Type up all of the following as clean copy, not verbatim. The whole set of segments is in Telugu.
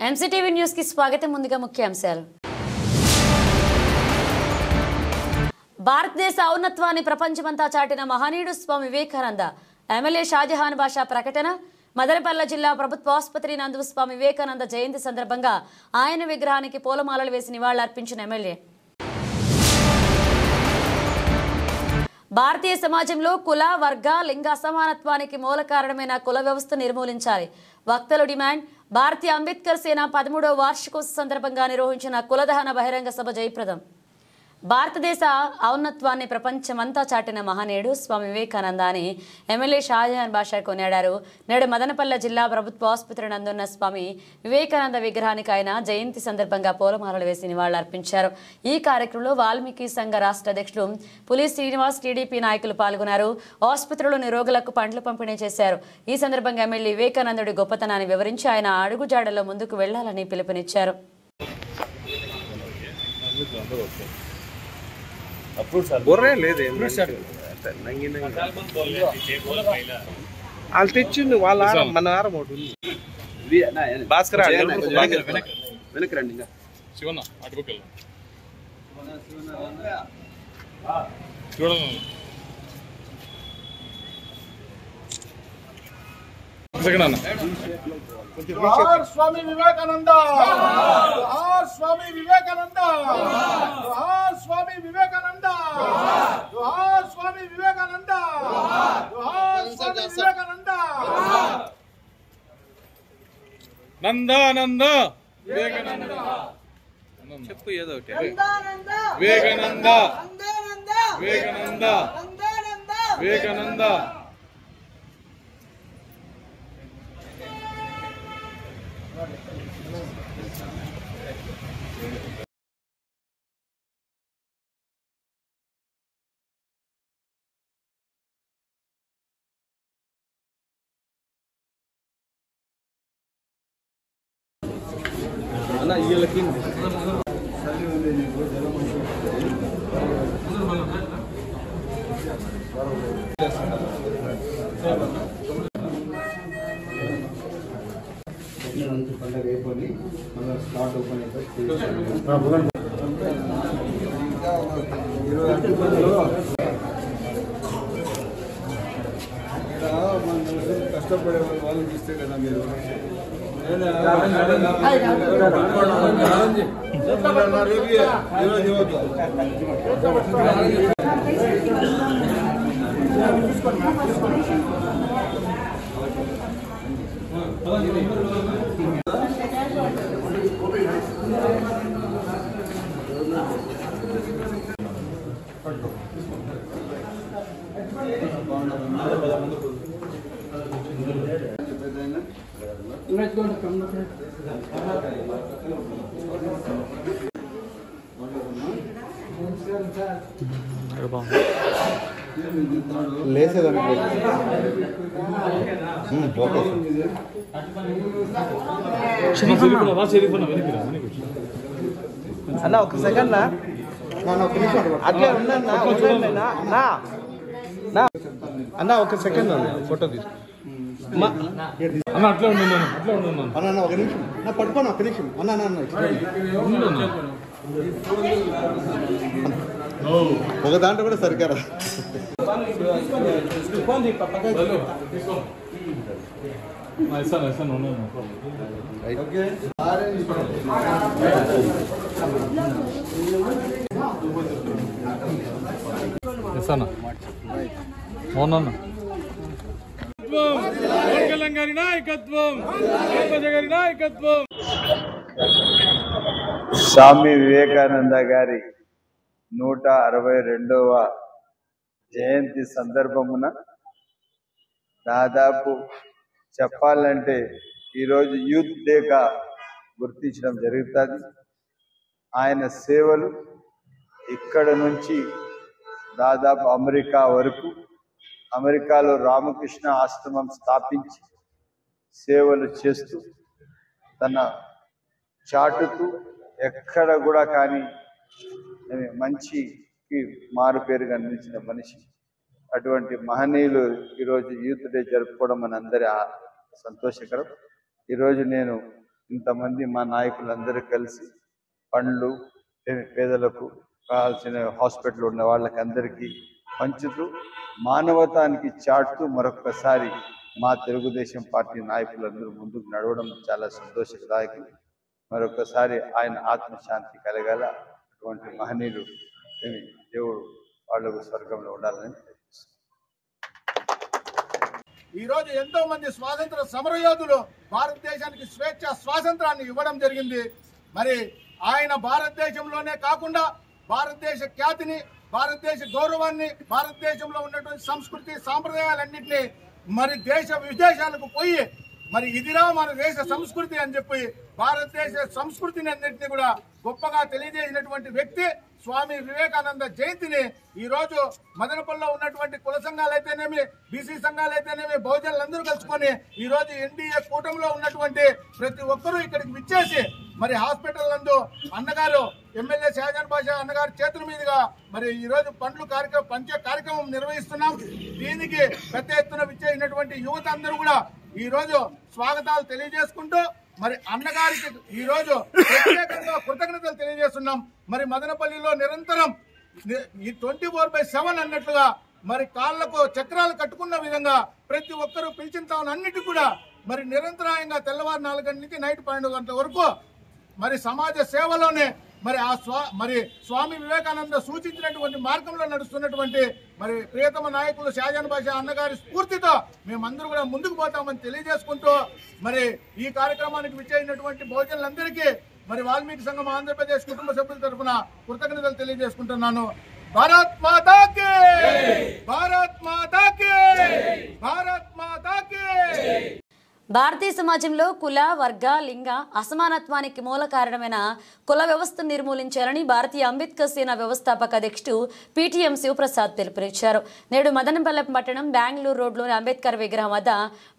ఎంసీటీవీ న్యూస్ కి స్వాగతం. ముందుగా ముఖ్యాంశాలు. భారతదేశ ఔన్నత్వాన్ని ప్రపంచమంతా చాటిన మహనీయుడు స్వామి వివేకానంద. ఎమ్మెల్యే షాజహాన్ బాషా ప్రకటన. మదనపల్లె జిల్లా ప్రభుత్వ ఆసుపత్రి నందు స్వామి వివేకానంద జయంతి సందర్భంగా ఆయన విగ్రహానికి పూలమాలలు వేసి నివాళులర్పించిన ఎమ్మెల్యే. భారతీయ సమాజంలో కుల, వర్గ, లింగ అసమానత్వానికి మూల కారణమైన కుల వ్యవస్థ నిర్మూలించాలి. వక్తలు డిమాండ్. భారతీయ అంబేద్కర్ సేన 13వ వార్షికోత్సవ సందర్భంగా నిర్వహించిన కులదహన బహిరంగ సభ జయప్రదం. భారతదేశ ఔన్నత్వాన్ని ప్రపంచమంతా చాటిన మహనీయుడు స్వామి వివేకానంద అని ఎమ్మెల్యే షాజహాన్ బాషా కొనియాడారు. నేడు మదనపల్లె జిల్లా ప్రభుత్వ ఆసుపత్రి నందున్న స్వామి వివేకానంద విగ్రహానికి ఆయన జయంతి సందర్భంగా పూలమాలలు వేసి నివాళులర్పించారు. ఈ కార్యక్రమంలో వాల్మీకి సంఘ రాష్ట్ర అధ్యక్షుడు పులి శ్రీనివాస్, టీడీపీ నాయకులు పాల్గొన్నారు. ఆసుపత్రిలోని రోగులకు పండ్లు పంపిణీ చేశారు. ఈ సందర్భంగా ఎమ్మెల్యే వివేకానందుడి గొప్పతనాన్ని వివరించి ఆయన అడుగుజాడలో ముందుకు వెళ్లాలని పిలుపునిచ్చారు. వాళ్ళు తెచ్చిండు వాళ్ళ మన ఆరం ఒకటి భాస్కర్ వెనక్కి రండి. శివన్న అటుపక్క చూడండి. స్వామి వివేకానంద, స్వామి వివేకానంద, స్వామి వివేకానంద, స్వామి వివేకానంద, స్వామి వివేకానంద. నందానంద వివేకానంద చెప్పు ఏదో ఒకటి. వివేకానంద వివేకానంద వివేకానంద. అన్న వీళ్ళకి పండుగ అయిపోయి మళ్ళీ స్లాట్ ఓపెన్ అయిపోయి కష్టపడే వాళ్ళకి ఇస్తే కదా మీరు లేసేదాన్ని అన్న ఒక సెకండ్ అట్లే ఉన్నా అన్న ఒక సెకండ్ ఫోటో తీసు అన్న అట్లా ఉన్నాను అట్లా ఉన్నాను అన్న ఒక నిమిషం నా పట్టుకోను ఒక నిమిషం అన్న ఒక దాంట్లో కూడా సరికారా ఇస్తాను ఉన్నాను. ఇస్తాను అవునన్నా. గారి నాయకత్వం, గారి నాయకత్వం. స్వామి వివేకానంద గారి 162వ జయంతి సందర్భమున దాదాపు చెప్పాలంటే ఈరోజు యూత్ డేగా గుర్తించడం జరుగుతుంది. ఆయన సేవలు ఇక్కడ నుంచి దాదాపు అమెరికా వరకు, అమెరికాలో రామకృష్ణ ఆశ్రమం స్థాపించి సేవలు చేస్తూ తన చాటుతూ ఎక్కడ కూడా కానీ మంచికి మారు పేరుగా అందించిన మనిషి. అటువంటి మహనీయులు ఈరోజు యూత్ డే జరుపుకోవడం మనందరి సంతోషకరం. ఈరోజు నేను ఇంతమంది మా నాయకులందరూ కలిసి పండ్లు పేదలకు కావాల్సిన హాస్పిటల్ ఉన్న వాళ్ళకి అందరికీ పంచుతూ మానవతానికి చాటుతూ మరొక్కసారి మా తెలుగుదేశం పార్టీ నాయకులందరూ ముందుకు నడవడం చాలా సంతోషదాయకం. మరొకసారి ఆయన ఆత్మశాంతి కలగాల. అటువంటి మహనీయులు దేవుడు వాళ్ళకు స్వర్గంలో ఉండాలని ఈరోజు ఎంతో మంది స్వాతంత్ర సమరయోధులు భారతదేశానికి స్వాతంత్రాన్ని ఇవ్వడం జరిగింది. మరి ఆయన భారతదేశంలోనే కాకుండా భారతదేశ ఖ్యాతిని, భారతదేశ గౌరవాన్ని, భారతదేశంలో ఉన్నటువంటి సంస్కృతి సాంప్రదాయాలన్నింటినీ మరి దేశ విదేశాలకు పోయి మరి ఇదిరా మన దేశ సంస్కృతి అని చెప్పి భారతదేశ సంస్కృతిని అన్నింటినీ కూడా గొప్పగా తెలియజేసినటువంటి వ్యక్తి స్వామి వివేకానంద జయంతిని ఈ రోజు మదనపల్లిలో ఉన్నటువంటి కుల సంఘాలైతేనేమి, బీసీ సంఘాలైతేనేమి, బహుజనులందరూ కలుసుకొని ఈ రోజు ఎన్డీఏ కూటమిలో ఉన్నటువంటి ప్రతి ఒక్కరూ ఇక్కడికి విచ్చేసి మరి హాస్పిటల్ నందు అన్నగారు ఎమ్మెల్యే షాజాన్ బాషా అన్నగారి చేతుల మీదుగా మరి ఈ రోజు పంచే కార్యక్రమం నిర్వహిస్తున్నాం. దీనికి పెద్ద ఎత్తున విచ్చేసినటువంటి యువత అందరూ కూడా ఈ రోజు స్వాగతాలు తెలియజేసుకుంటూ మరి అన్నగారికి ఈ రోజు ప్రత్యేకంగా కృతజ్ఞతలు తెలియజేస్తున్నాం. మరి మదనపల్లిలో నిరంతరం ఈ 24/7 అన్నట్లుగా మరి కాళ్లకు చక్రాలు కట్టుకున్న విధంగా ప్రతి ఒక్కరూ పిలిచిన తాను అన్నిటి కూడా మరి నిరంతరాయంగా తెల్లవారు 4 గంటల నుంచి నైట్ 12 గంటల వరకు మరి సమాజ సేవలోనే మరి మరి స్వామి వివేకానంద సూచించినటువంటి మార్గంలో నడుస్తున్నటువంటి మరి ప్రియతమ నాయకులు షాజాన్ బాషా అన్నగారి స్ఫూర్తితో మేమందరూ కూడా ముందుకు పోతామని తెలియజేసుకుంటూ మరి ఈ కార్యక్రమానికి విచ్చేసినటువంటి బహుజనులందరికీ మరి వాల్మీకి సంఘం ఆంధ్రప్రదేశ్ కుటుంబ సభ్యుల తరఫున కృతజ్ఞతలు తెలియజేసుకుంటున్నాను. భారత్ మాతా కీ, భారత్ మాతా కీ, భారత్ మాతా కీ. భారతీయ సమాజంలో కుల, వర్గ, లింగ అసమానత్వానికి మూల కారణమైన కుల వ్యవస్థను నిర్మూలించాలని భారతీయ అంబేద్కర్ సేన వ్యవస్థాపక అధ్యక్షుడు పీటీఎం శివప్రసాద్ పిలుపునిచ్చారు. నేడు మదనపల్లె పట్టణం బెంగళూరు రోడ్లోని అంబేద్కర్ విగ్రహం వద్ద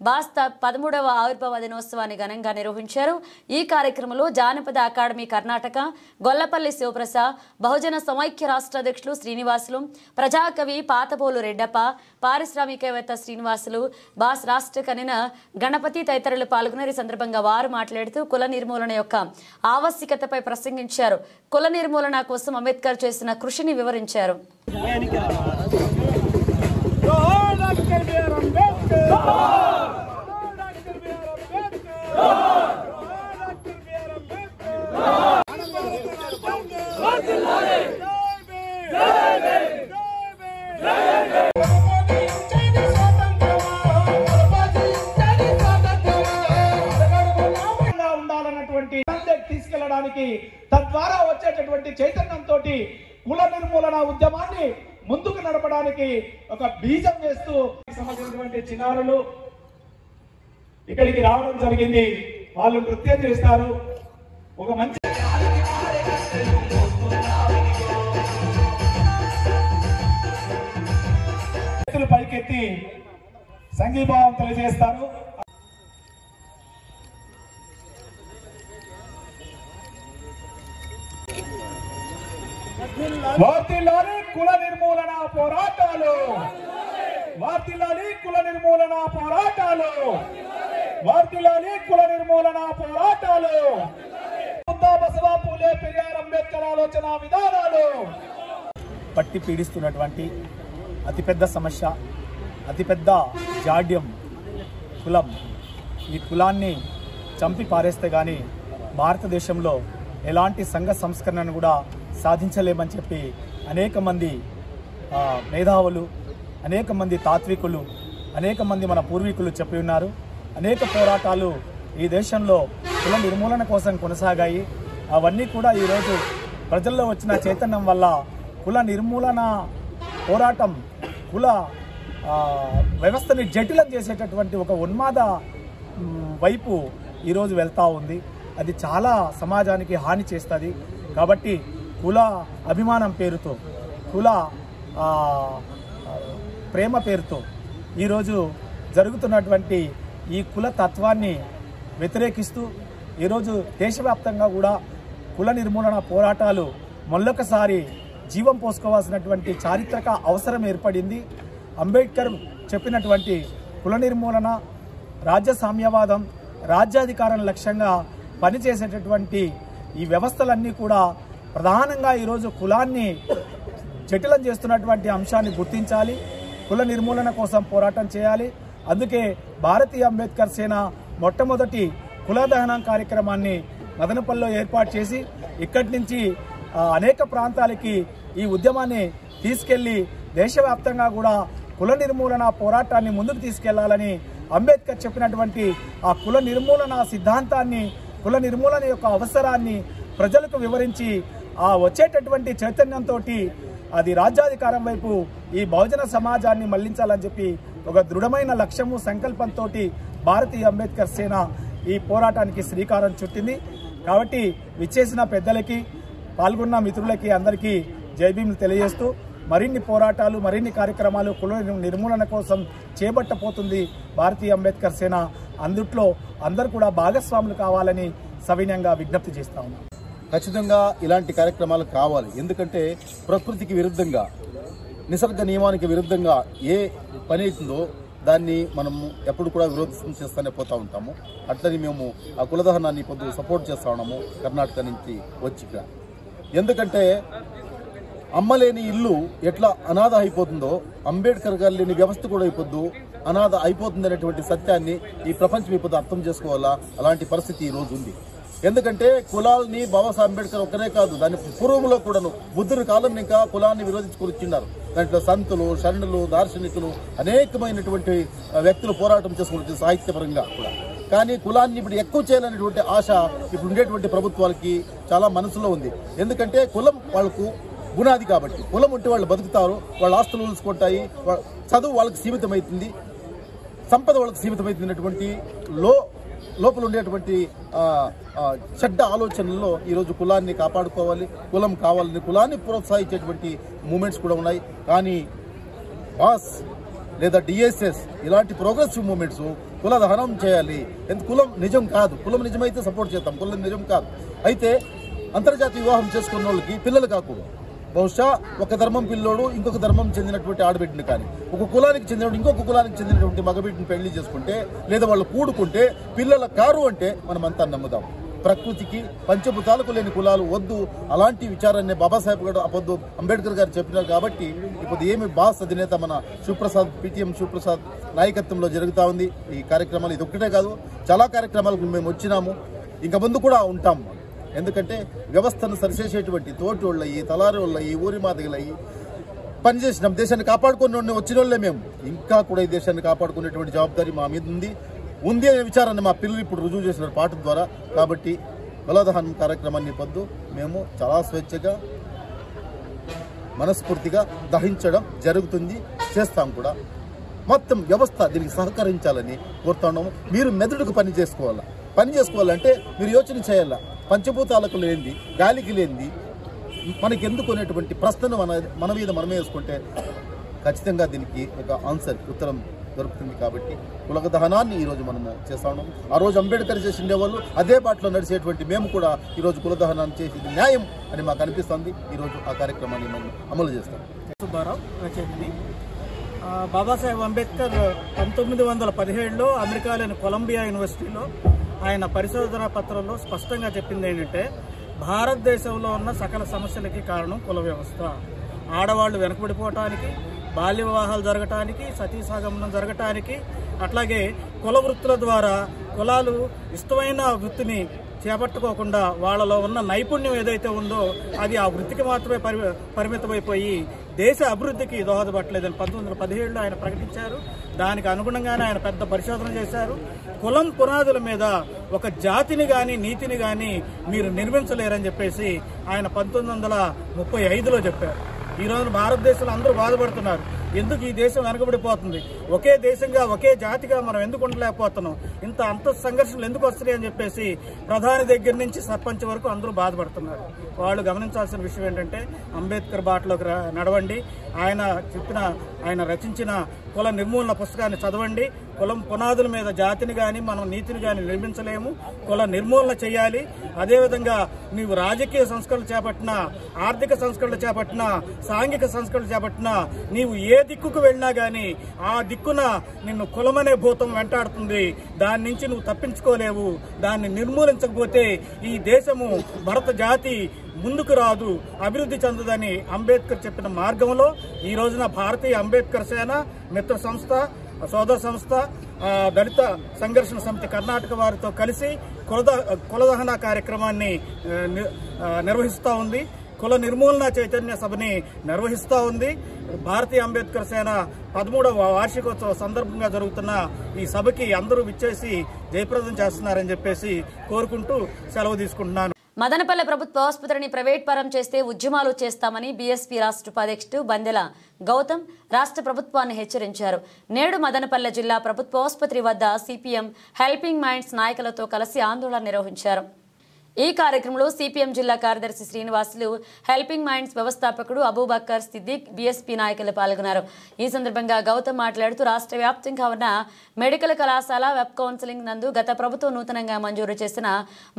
బాస్తా 13వ ఆవిర్భావ దినోత్సవాన్ని ఘనంగా నిర్వహించారు. ఈ కార్యక్రమంలో జానపద అకాడమీ కర్ణాటక, గొల్లపల్లి శివప్రసాద్, బహుజన సమైక్య రాష్ట్ర అధ్యక్షులు శ్రీనివాసులు, ప్రజాకవి పాతబోలు రెడ్డప్ప, పారిశ్రామికవేత్త శ్రీనివాసులు, బాస్ రాష్ట్ర కన్వీనర్ గణపతి తదితరులు పాల్గొన్నారు. ఈ సందర్భంగా వారు మాట్లాడుతూ కుల నిర్మూలన యొక్క ఆవశ్యకతపై ప్రసంగించారు. కుల నిర్మూలన కోసం అంబేద్కర్ చేసిన కృషిని వివరించారు. తీసుకెళ్లడానికి తద్వారా వచ్చేటటువంటి చైతన్యంతో కుల నిర్మూలన ఉద్యమాన్ని ముందుకు నడపడానికి ఒక బీజం వేస్తూ సంబంధించినటువంటి చిన్నారులు ఇక్కడికి రావడం జరిగింది. వాళ్ళు నృత్యం చేస్తారు. ఒక మంచి పైకెత్తి సంఘీభావం తెలియజేస్తారు. వర్ధిల్లాలి కుల నిర్మూలన పోరాటాలు, వర్ధిల్లాలి కుల నిర్మూలన పోరాటాలు, వర్ధిల్లాలి కుల నిర్మూలన పోరాటాలు. బసవ పూలే పెరియార్ అంబేద్కర్ ఆలోచన విధానాలు పట్టి పీడిస్తున్నటువంటి అతిపెద్ద సమస్య, అతిపెద్ద జాడ్యం కులం. ఈ కులాన్ని చంపి పారేస్తే కానీ భారతదేశంలో ఎలాంటి సంఘ సంస్కరణను కూడా సాధించలేమని చెప్పి అనేక మంది మేధావులు, అనేక మంది తాత్వికులు, అనేక మంది మన పూర్వీకులు చెప్పి ఉన్నారు. అనేక పోరాటాలు ఈ దేశంలో కుల నిర్మూలన కోసం కొనసాగాయి. అవన్నీ కూడా ఈరోజు ప్రజల్లో వచ్చిన చైతన్యం వల్ల కుల నిర్మూలన పోరాటం కుల వ్యవస్థని జటిలం చేసేటటువంటి ఒక ఉన్మాద వైపు ఈరోజు వెళ్తూ ఉంది. అది చాలా సమాజానికి హాని చేస్తుంది. కాబట్టి కుల అభిమానం పేరుతో, కుల ప్రేమ పేరుతో ఈరోజు జరుగుతున్నటువంటి ఈ కుల తత్వాన్ని వ్యతిరేకిస్తూ ఈరోజు దేశవ్యాప్తంగా కూడా కుల నిర్మూలన పోరాటాలు మళ్ళొకసారి జీవం పోసుకోవాల్సినటువంటి చారిత్రక అవసరం ఏర్పడింది. అంబేద్కర్ చెప్పినటువంటి కుల నిర్మూలన, రాజ్య సామ్యవాదం, రాజ్యాధికారం లక్ష్యంగా పనిచేసేటటువంటి ఈ వ్యవస్థలన్నీ కూడా ప్రధానంగా ఈరోజు కులాన్ని జటిలం చేస్తున్నటువంటి అంశాన్ని గుర్తించాలి, కుల నిర్మూలన కోసం పోరాటం చేయాలి. అందుకే భారతీయ అంబేద్కర్ సేన మొట్టమొదటి కుల దహనం కార్యక్రమాన్ని మదనపల్లిలో ఏర్పాటు చేసి ఇక్కడి నుంచి అనేక ప్రాంతాలకి ఈ ఉద్యమాన్ని తీసుకెళ్లి దేశవ్యాప్తంగా కూడా కుల నిర్మూలన పోరాటాన్ని ముందుకు తీసుకెళ్లాలని అంబేద్కర్ చెప్పినటువంటి ఆ కుల నిర్మూలన సిద్ధాంతాన్ని, కుల నిర్మూలన యొక్క అవసరాన్ని ప్రజలకు వివరించి ఆ వచ్చేటటువంటి చైతన్యంతో అది రాజ్యాధికారం వైపు ఈ బహుజన సమాజాన్ని మళ్లించాలని చెప్పి ఒక దృఢమైన లక్ష్యము సంకల్పంతో భారతీయ అంబేద్కర్ సేన ఈ పోరాటానికి శ్రీకారం చుట్టింది. కాబట్టి విచ్చేసిన పెద్దలకి, పాల్గొన్న మిత్రులకి అందరికీ జై భీములు తెలియజేస్తూ మరిన్ని పోరాటాలు, మరిన్ని కార్యక్రమాలు కుల నిర్మూలన కోసం చేపట్టబోతుంది భారతీయ అంబేద్కర్ సేన. అందుట్లో అందరూ కూడా భాగస్వాములు కావాలని సవినయంగా విజ్ఞప్తి చేస్తా ఉన్నాం. ఖచ్చితంగా ఇలాంటి కార్యక్రమాలు కావాలి. ఎందుకంటే ప్రకృతికి విరుద్ధంగా, నిసర్గ నియమానికి విరుద్ధంగా ఏ పని అవుతుందో దాన్ని మనము ఎప్పుడు కూడా విరోధం చేస్తూనే పోతూ ఉంటాము. అట్లని మేము ఆ కులదహనాన్ని పొద్దు సపోర్ట్ చేస్తూ ఉన్నాము కర్ణాటక నుంచి వచ్చి. ఎందుకంటే అమ్మలేని ఇల్లు ఎట్లా అనాథ అయిపోతుందో అంబేద్కర్ గారు లేని వ్యవస్థ కూడా అయిపోద్దు, అనాథ అయిపోతుంది అనేటువంటి సత్యాన్ని ఈ ప్రపంచం ఇప్పుడు అర్థం చేసుకోవాలా. అలాంటి పరిస్థితి ఈ రోజు ఉంది. ఎందుకంటే కులాలని బాబాసాహెబ్ అంబేద్కర్ ఒక్కనే కాదు, దాని పూర్వంలో కూడాను బుద్ధుని కాలం ఇంకా కులాన్ని విరోధించుకుని వచ్చిన్నారు. దాంట్లో సంతులు, శరణులు, దార్శనికులు అనేకమైనటువంటి వ్యక్తులు పోరాటం చేసుకుని సాహిత్యపరంగా కూడా. కానీ కులాన్ని ఇప్పుడు ఎక్కువ చేయాలనేటువంటి ఆశ ఇప్పుడు ఉండేటువంటి ప్రభుత్వాలకి చాలా మనసులో ఉంది. ఎందుకంటే కులం వాళ్ళకు గుణాది కాబట్టి, కులం ఉంటే వాళ్ళు బతుకుతారు, వాళ్ళ ఆస్తులు ఉలుసుకుంటాయి, చదువు వాళ్ళకి సీమితమవుతుంది, సంపద వాళ్ళకి సీమితమవుతున్నటువంటి లోపల ఉండేటువంటి చెడ్డ ఆలోచనల్లో ఈరోజు కులాన్ని కాపాడుకోవాలి, కులం కావాలని కులాన్ని ప్రోత్సహించేటువంటి మూమెంట్స్ కూడా ఉన్నాయి. కానీ బాస్ లేదా డిఎస్ఎస్ ఇలాంటి ప్రోగ్రెసివ్ మూమెంట్స్ కుల దహనం చేయాలి. కులం నిజం కాదు, కులం నిజమైతే సపోర్ట్ చేద్దాం, కులం నిజం కాదు. అయితే అంతర్జాతీయ వివాహం చేసుకున్న వాళ్ళకి పిల్లలు కాకూడదు. బహుశా ఒక ధర్మం పిల్లోడు ఇంకొక ధర్మం చెందినటువంటి ఆడబిడ్డని కానీ, ఒక కులానికి చెందినటువంటి ఇంకొక కులానికి చెందినటువంటి మగబిడ్డని పెళ్లి చేసుకుంటే లేదా వాళ్ళు కూడుకుంటే పిల్లల కారు అంటే మనమంతా నమ్ముదాం. ప్రకృతికి పంచభూతాలకు లేని కులాలు వద్దు. అలాంటి విచారాన్ని బాబాసాహెబ్ గారు అపొద్దు అంబేద్కర్ గారు చెప్పినారు. కాబట్టి ఇప్పుడు ఏమి బాస్ అధినేత మన శివప్రసాద్, పిటిఎం శివప్రసాద్ నాయకత్వంలో జరుగుతూ ఉంది ఈ కార్యక్రమాలు. ఇది ఒక్కటే కాదు, చాలా కార్యక్రమాలకు మేము వచ్చినాము, ఇంకా ముందు కూడా ఉంటాము. ఎందుకంటే వ్యవస్థను సరిచేసేటువంటి తోటి వాళ్ళయి, తలారి వాళ్ళయి, ఊరి మాదిగలయ్యి పనిచేసినాం. దేశాన్ని కాపాడుకుని వచ్చిన వాళ్ళే మేము. ఇంకా కూడా ఈ దేశాన్ని కాపాడుకునేటువంటి జవాబాదారీ మా మీద ఉంది అనే విచారాన్ని మా పిల్లలు ఇప్పుడు రుజువు చేసిన పాట ద్వారా. కాబట్టి కులదహనం కార్యక్రమాన్ని పొద్దు మేము చాలా స్వేచ్ఛగా, మనస్ఫూర్తిగా దహించడం జరుగుతుంది, చేస్తాం కూడా. మొత్తం వ్యవస్థ దీనికి సహకరించాలని కోరుతున్నాము. మీరు మెదడుకు పని చేసుకోవాలంటే మీరు యోచన చేయాలా. పంచభూతాలకు లేనిది, గాలికి లేనిది మనకి ఎందుకు అనేటువంటి ప్రశ్నను మన మీద మనమే వేసుకుంటే ఖచ్చితంగా దీనికి ఒక ఆన్సర్, ఉత్తరం దొరుకుతుంది. కాబట్టి కుల దహనాన్ని ఈరోజు మనము చేస్తా ఉన్నాం. ఆ రోజు అంబేద్కర్ చేసిండే వాళ్ళు అదే బాటలో నడిచేటువంటి మేము కూడా ఈరోజు కుల దహనాన్ని చేసేది న్యాయం అని మాకు అనిపిస్తుంది. ఈరోజు ఆ కార్యక్రమాన్ని మనం అమలు చేస్తాం. సుబ్బారావు రచయితని. బాబాసాహెబ్ అంబేద్కర్ 1917లో అమెరికాలోని కొలంబియా యూనివర్సిటీలో ఆయన పరిశోధన పత్రంలో స్పష్టంగా చెప్పింది ఏంటంటే, భారతదేశంలో ఉన్న సకల సమస్యలకి కారణం కుల వ్యవస్థ. ఆడవాళ్లు వెనకబడిపోవటానికి, బాల్య వివాహాలు జరగటానికి, సతీసాగమనం జరగటానికి, అట్లాగే కుల వృత్తుల ద్వారా కులాలు ఇష్టమైన వృత్తిని చేపట్టుకోకుండా వాళ్ళలో ఉన్న నైపుణ్యం ఏదైతే ఉందో అది ఆ వృత్తికి మాత్రమే పరిమితమైపోయి దేశ అభివృద్ధికి దోహదపడలేదని 1917లో ఆయన ప్రకటించారు. దానికి అనుగుణంగానే ఆయన పెద్ద పరిశోధన చేశారు. కులం పునాదుల మీద ఒక జాతిని కానీ నీతిని కానీ మీరు నిర్మించలేరని చెప్పేసి ఆయన 1935లో చెప్పారు. ఈ రోజు భారతదేశంలో అందరూ బాధపడుతున్నారు, ఎందుకు ఈ దేశం వెనకబడిపోతుంది, ఒకే దేశంగా ఒకే జాతిగా మనం ఎందుకు ఉండలేకపోతున్నాం, ఇంత అంత సంఘర్షణలు ఎందుకు వస్తున్నాయి అని చెప్పేసి ప్రధాని దగ్గర నుంచి సర్పంచ్ వరకు అందరూ బాధపడుతున్నారు. వాళ్ళు గమనించాల్సిన విషయం ఏంటంటే, అంబేద్కర్ బాటలోకి నడవండి. ఆయన చెప్పిన ఆయన రచించిన కుల నిర్మూలన పుస్తకాన్ని చదవండి. కులం పునాదుల మీద జాతిని కానీ మనం నీతిని కానీ నిర్మించలేము. కుల నిర్మూలన చేయాలి. అదేవిధంగా నీవు రాజకీయ సంస్కరణలు చేపట్టినా, ఆర్థిక సంస్కరణలు చేపట్టినా, సాంఘిక సంస్కరణలు చేపట్టినా, నీవు ఏ దిక్కుకు వెళ్ళినా గానీ ఆ దిక్కున నిన్ను కులమనే భూతం వెంటాడుతుంది. దాని నుంచి నువ్వు తప్పించుకోలేవు. దాన్ని నిర్మూలించకపోతే ఈ దేశము భరత జాతి ముందుకు రాదు, అభివృద్ధి చెందదని అంబేద్కర్ చెప్పిన మార్గంలో ఈ రోజున భారతీయ అంబేద్కర్ సేన మిత్ర సంస్థ, సోదర సంస్థ, దళిత సంఘర్షణ సమితి కర్ణాటక వారితో కలిసి కులదహన కార్యక్రమాన్ని నిర్వహిస్తూ ఉంది. కుల నిర్మూలన చైతన్య సభని నిర్వహిస్తూ ఉంది. భారతీయ అంబేద్కర్ సేన 13వ వార్షికోత్సవ సందర్భంగా జరుగుతున్న ఈ సభకి అందరూ విచ్చేసి జయప్రదం చేస్తున్నారని చెప్పేసి కోరుకుంటూ సెలవు తీసుకుంటున్నాను. మదనపల్లె ప్రభుత్వ ఆసుపత్రిని ప్రైవేట్ పరం చేస్తే ఉద్యమాలు చేస్తామని బీఎస్పీ రాష్ట్ర ఉపాధ్యక్షుడు బందెల గౌతమ్ రాష్ట్ర ప్రభుత్వాన్ని హెచ్చరించారు. నేడు మదనపల్లె జిల్లా ప్రభుత్వ ఆసుపత్రి వద్ద సిపిఎం హెల్పింగ్ మైండ్స్ నాయకులతో కలిసి ఆందోళన నిర్వహించారు. ఈ కార్యక్రమంలో సిపిఎం జిల్లా కార్యదర్శి శ్రీనివాసులు, హెల్పింగ్ మైండ్స్ వ్యవస్థాపకుడు అబూబక్కర్ సిద్దిక్, బీఎస్పీ నాయకులు పాల్గొన్నారు. ఈ సందర్భంగా గౌతమ్ మాట్లాడుతూ రాష్ట్ర వ్యాప్తంగా ఉన్న మెడికల్ కళాశాల వెబ్ కౌన్సిలింగ్ నందు గత ప్రభుత్వం నూతనంగా మంజూరు చేసిన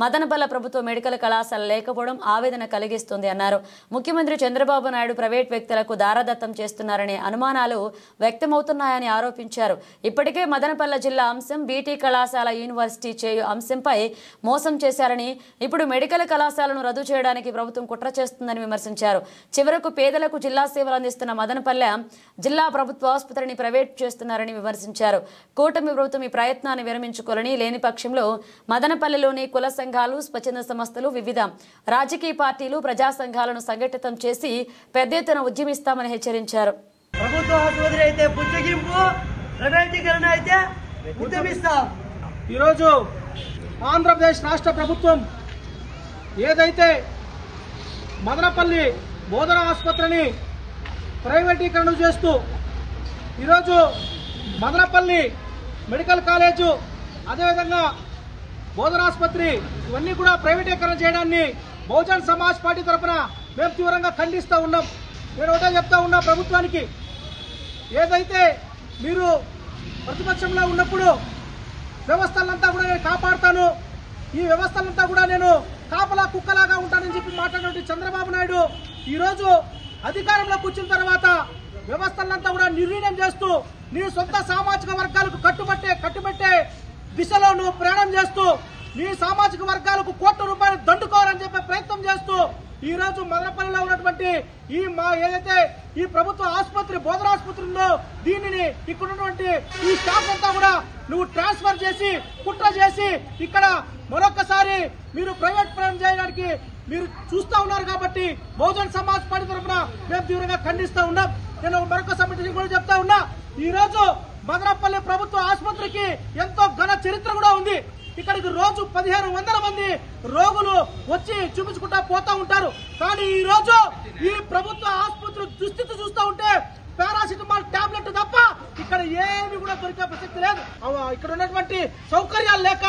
మదనపల్లె ప్రభుత్వ మెడికల్ కళాశాల లేకపోవడం ఆవేదన కలిగిస్తుంది అన్నారు. ముఖ్యమంత్రి చంద్రబాబు నాయుడు ప్రైవేట్ వ్యక్తులకు దారదత్తం చేస్తున్నారనే అనుమానాలు వ్యక్తమవుతున్నాయని ఆరోపించారు. ఇప్పటికే మదనపల్లె జిల్లా అంశం బీటీ కళాశాల యూనివర్సిటీ చేయు అంశంపై మోసం చేశారని, ఇప్పుడు మెడికల్ కళాశాలను రద్దు చేయడానికి ప్రభుత్వం కుట్ర చేస్తుందని విమర్శించారు. చివరకు పేదలకు జిల్లా సేవలు అందిస్తున్న మదనపల్లె జిల్లా ప్రభుత్వ ఆసుపత్రిని ప్రైవేట్ చేస్తున్నారని విమర్శించారు. కూటమి ప్రభుత్వం ఈ ప్రయత్నాన్ని విరమించుకోవాలని, లేని పక్షంలో మదనపల్లెలోని కుల సంఘాలు, స్వచ్ఛంద సంస్థలు, వివిధ రాజకీయ పార్టీలు, ప్రజా సంఘాలను సంఘటితం చేసి పెద్ద ఎత్తున ఉద్యమిస్తామని హెచ్చరించారు. ప్రభుత్వ ఆసుపత్రి అయితే పుచ్చగింపు, ప్రైవేటీకరణ అయితే ఉద్యమిస్తాం. ఈరోజు ఆంధ్రప్రదేశ్ రాష్ట్ర ప్రభుత్వం ఏదైతే మదనపల్లి బోధన ఆసుపత్రిని ప్రైవేటీకరణ చేస్తూ ఈరోజు మదనపల్లి మెడికల్ కాలేజు, అదేవిధంగా బోధన ఆసుపత్రి ఇవన్నీ కూడా ప్రైవేటీకరణ చేయడాన్ని బహుజన్ సమాజ్ పార్టీ తరఫున మేము తీవ్రంగా ఖండిస్తూ ఉన్నాం. నేను ఒకటే చెప్తా ఉన్నా ప్రభుత్వానికి, ఏదైతే మీరు ప్రతిపక్షంలో ఉన్నప్పుడు వ్యవస్థలంతా కూడా నేను కాపాడుతాను, ఈ వ్యవస్థలంతా కూడా నేను కాపలా కుక్కలాగా ఉంటానని చెప్పి మాట్లాడినటువంటి చంద్రబాబు నాయుడు ఈరోజు అధికారంలో కూర్చున్న తర్వాత వ్యవస్థలంతా కూడా నిర్వీర్యం చేస్తూ నీ సొంత సామాజిక వర్గాలకు కట్టుబట్టే దిశలో నువ్వు ప్రయాణం చేస్తూ నీ సామాజిక వర్గాలకు కోట్ల రూపాయలు దండుకోవాలని చెప్పే ప్రయత్నం చేస్తూ ఈ రోజు మదనపల్లిలో ఉన్నటువంటి ఏదైతే ఈ ప్రభుత్వ ఆసుపత్రి బోధన ఆసుపత్రి ఉందో దీనిని ఇక్కడ ఉన్నటువంటి ఈ స్టాఫ్ అంతా కూడా నువ్వు ట్రాన్స్ఫర్ చేసి కుట్ర చేసి ఇక్కడ మరొకసారి మీరు ప్రైవేట్ పరం చేయడానికి మీరు చూస్తూ ఉన్నారు. కాబట్టి బహుజన్ సమాజ్ పార్టీ తరఫున మేము తీవ్రంగా ఖండిస్తూ ఉన్నాం. నేను మరొక సమితి కూడా చెప్తా ఉన్నా, ఈ రోజు మదనపల్లి ప్రభుత్వ ఆసుపత్రికి ఎంతో ఘన చరిత్ర కూడా ఉంది. ఇక్కడికి రోజు 1500 మంది రోగులు వచ్చి చూపించుకుంటా పోతా ఉంటారు. కానీ ఈ రోజు ఈ ప్రభుత్వ ఆసుపత్రి దుస్థితి చూస్తూ ఉంటే పారాసిటమాల్ టాబ్లెట్ తప్ప ఇక్కడ ఏమి కూడా దొరికే ప్రసక్తి లేదు. ఇక్కడ ఉన్నటువంటి సౌకర్యాలు లేక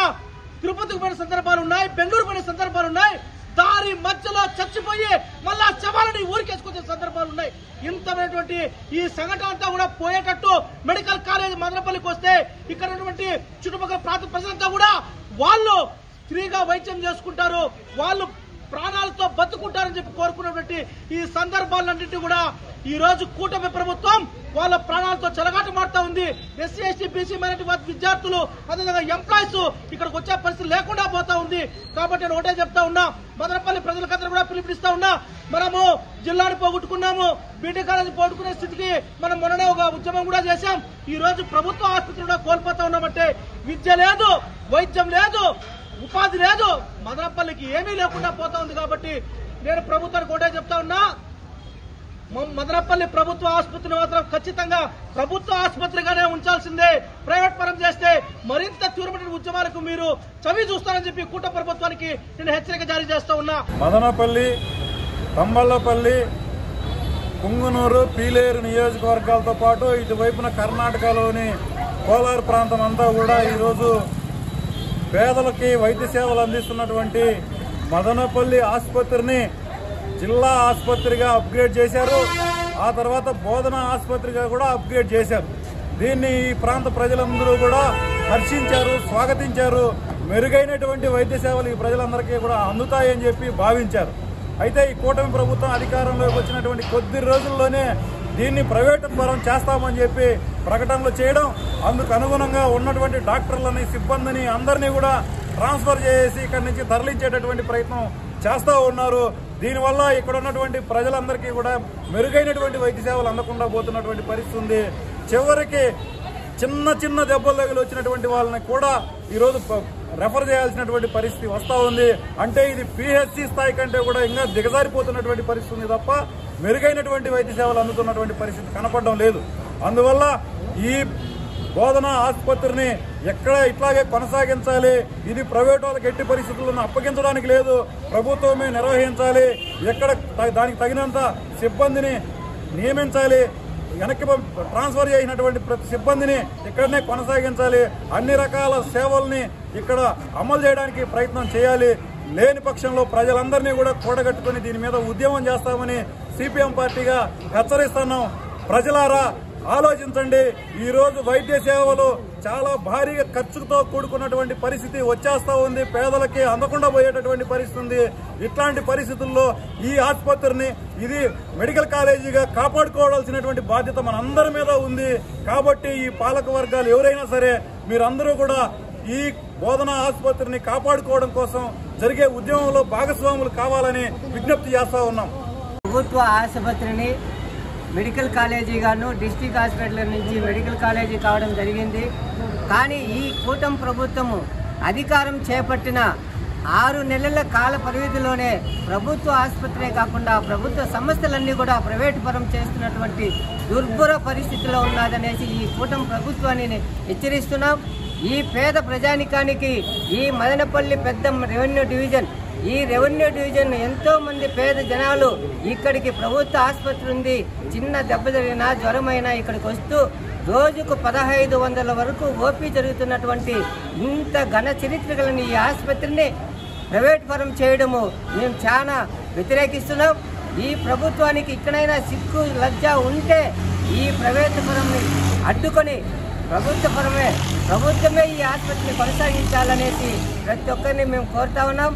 తిరుపతికి పోయిన సందర్భాలు ఉన్నాయి, బెంగళూరు పోయిన సందర్భాలు ఉన్నాయి, దారి మధ్యలో చచ్చిపోయి మళ్ళా శవాలని ఊరికేసుకొచ్చే సందర్భాలు ఉన్నాయి. ఇంతమైనటువంటి ఈ సంఘటన అంతా కూడా పోయేటట్టు మెడికల్ కాలేజ్ మదనపల్లికి వస్తే ఇక్కడ ఉన్నటువంటి చుట్టుపక్కల ప్రాంత ప్రజలంతా కూడా వాళ్ళు ఫ్రీగా వైద్యం చేసుకుంటారు, వాళ్ళు ప్రాణాలతో బతుకుంటారని చెప్పి కోరుకున్నటువంటి ఈ సందర్భాలన్నింటినీ కూడా ఈ రోజు కూటమి ప్రభుత్వం వాళ్ళ ప్రాణాలతో చెలగాటమాడుతూ ఉంది. ఎస్సీ ఎస్టీ బీసీ మైనారిటీ విద్యార్థులు అదేవిధంగా ఎంప్లాయీస్ ఇక్కడికి వచ్చే పరిస్థితి లేకుండా పోతా ఉంది. కాబట్టి నేను ఒకటే చెప్తా ఉన్నా, మదనపల్లి ప్రజలకందరూ కూడా పిలుపునిస్తా ఉన్నా, మనము జిల్లాను పోగొట్టుకున్నాము, బీటీ కాలేజీ పోగొట్టుకునే స్థితికి మనం మొన్ననే ఒక ఉద్యమం కూడా చేశాం. ఈ రోజు ప్రభుత్వ ఆసుపత్రి కూడా కోల్పోతా ఉన్నామంటే విద్య లేదు, వైద్యం లేదు, ఉపాధి లేదు, మదనపల్లికి ఏమీ లేకుండా పోతా ఉంది. కాబట్టి నేను ప్రభుత్వానికి ఒకటే చెప్తా ఉన్నా, మదనపల్లి ప్రభుత్వ ఆసుపత్రిని మాత్రం ఖచ్చితంగా ప్రభుత్వ ఆసుపత్రిగానే ఉంచాల్సిందే. ప్రైవేట్ పరం చేస్తే మరింత తీవ్రమైన ఉద్యమాలకు మీరు చవి చూస్తారని చెప్పి కూటమి ప్రభుత్వానికి నేను హెచ్చరిక జారీ చేస్తా ఉన్నా. మదనపల్లి, తంబళ్లపల్లి, పుంగునూరు, పీలేరు నియోజకవర్గాలతో పాటు ఇటువైపున కర్ణాటకలోని కోలార్ ప్రాంతం అంతా కూడా ఈరోజు పేదలకి వైద్య సేవలు అందిస్తున్నటువంటి మదనపల్లి ఆసుపత్రిని జిల్లా ఆసుపత్రిగా అప్గ్రేడ్ చేశారు. ఆ తర్వాత బోధన ఆసుపత్రిగా కూడా అప్గ్రేడ్ చేశారు. దీన్ని ఈ ప్రాంత ప్రజలందరూ కూడా హర్షించారు, స్వాగతించారు. మెరుగైనటువంటి వైద్య సేవలు ఈ ప్రజలందరికీ కూడా అందుతాయని చెప్పి భావించారు. అయితే ఈ కూటమి ప్రభుత్వం అధికారంలోకి వచ్చినటువంటి కొద్ది రోజుల్లోనే దీన్ని ప్రైవేటు పరం చేస్తామని చెప్పి ప్రకటనలు చేయడం, అందుకు అనుగుణంగా ఉన్నటువంటి డాక్టర్లని, సిబ్బందిని అందరినీ కూడా ట్రాన్స్ఫర్ చేసి ఇక్కడి నుంచి తరలించేటటువంటి ప్రయత్నం చేస్తూ ఉన్నారు. దీనివల్ల ఇక్కడ ఉన్నటువంటి ప్రజలందరికీ కూడా మెరుగైనటువంటి వైద్య సేవలు అందకుండా పోతున్నటువంటి పరిస్థితి ఉంది. చివరికి చిన్న చిన్న దెబ్బలు తగిలి వచ్చినటువంటి వాళ్ళని కూడా ఈరోజు రెఫర్ చేయాల్సినటువంటి పరిస్థితి వస్తూ ఉంది. అంటే ఇది పిహెచ్సి స్థాయి కంటే కూడా ఇంకా దిగజారిపోతున్నటువంటి పరిస్థితి ఉంది తప్ప మెరుగైనటువంటి వైద్య సేవలు అందుతున్నటువంటి పరిస్థితి కనపడడం లేదు. అందువల్ల ఈ బోధన ఆసుపత్రిని ఎక్కడ ఇట్లాగే కొనసాగించాలి. ఇది ప్రైవేట్ వాళ్ళకి ఎట్టి పరిస్థితులను అప్పగించడానికి లేదు, ప్రభుత్వమే నిర్వహించాలి. ఎక్కడ దానికి తగినంత సిబ్బందిని నియమించాలి. వెనక్కి ట్రాన్స్ఫర్ చేసినటువంటి ప్రతి సిబ్బందిని ఇక్కడనే కొనసాగించాలి. అన్ని రకాల సేవల్ని ఇక్కడ అమలు చేయడానికి ప్రయత్నం చేయాలి. లేని పక్షంలో ప్రజలందరినీ కూడా కూడగట్టుకుని దీని మీద ఉద్యమం చేస్తామని సిపిఎం పార్టీగా హెచ్చరిస్తున్నాం. ప్రజలారా ఆలోచించండి. ఈ రోజు వైద్య సేవలు చాలా భారీగా ఖర్చుతో కూడుకున్నటువంటి పరిస్థితి వచ్చేస్తా ఉంది. పేదలకి అందకుండా పోయేటటువంటి పరిస్థితి ఉంది. ఇట్లాంటి పరిస్థితుల్లో ఈ ఆసుపత్రిని ఇది మెడికల్ కాలేజీగా కాపాడుకోవాల్సినటువంటి బాధ్యత మనందరి మీద ఉంది. కాబట్టి ఈ పాలక వర్గాలు ఎవరైనా సరే మీరందరూ కూడా ఈ బోధన ఆసుపత్రిని కాపాడుకోవడం కోసం జరిగే ఉద్యమంలో భాగస్వాములు కావాలని విజ్ఞప్తి చేస్తా ఉన్నాం. ప్రభుత్వ ఆసుపత్రిని మెడికల్ కాలేజీగాను డిస్ట్రిక్ట్ హాస్పిటల్ నుంచి మెడికల్ కాలేజీ కావడం జరిగింది. కానీ ఈ కూటమి ప్రభుత్వము అధికారం చేపట్టిన 6 నెలల కాల పరిమితిలోనే ప్రభుత్వ ఆసుపత్రే కాకుండా ప్రభుత్వ సంస్థలన్నీ కూడా ప్రైవేటు పరం చేస్తున్నటువంటి దుర్భర పరిస్థితిలో ఉన్నదనేసి ఈ కూటమి ప్రభుత్వాన్ని హెచ్చరిస్తున్నాం. ఈ పేద ప్రజానికానికి ఈ మదనపల్లి పెద్ద రెవెన్యూ డివిజన్, ఈ రెవెన్యూ డివిజన్ ఎంతో మంది పేద జనాలు ఇక్కడికి ప్రభుత్వ ఆసుపత్రి ఉంది, చిన్న దెబ్బ జరిగినా జ్వరమైనా ఇక్కడికి వస్తూ రోజుకు 1500 వరకు ఓపీ జరుగుతున్నటువంటి ఇంత ఘన చరిత్ర కలిగిన ఈ ఆసుపత్రిని ప్రైవేట్ పరం చేయడము మేము చాలా వ్యతిరేకిస్తున్నాం. ఈ ప్రభుత్వానికి ఇక్కడైనా సిగ్గు లజ్జ ఉంటే ఈ ప్రైవేట్ పరంని అడ్డుకొని ప్రభుత్వమే ఈ ఆసుపత్రిని కొనసాగించాలనేసి ప్రతి ఒక్కరిని మేము కోరుతా ఉన్నాం.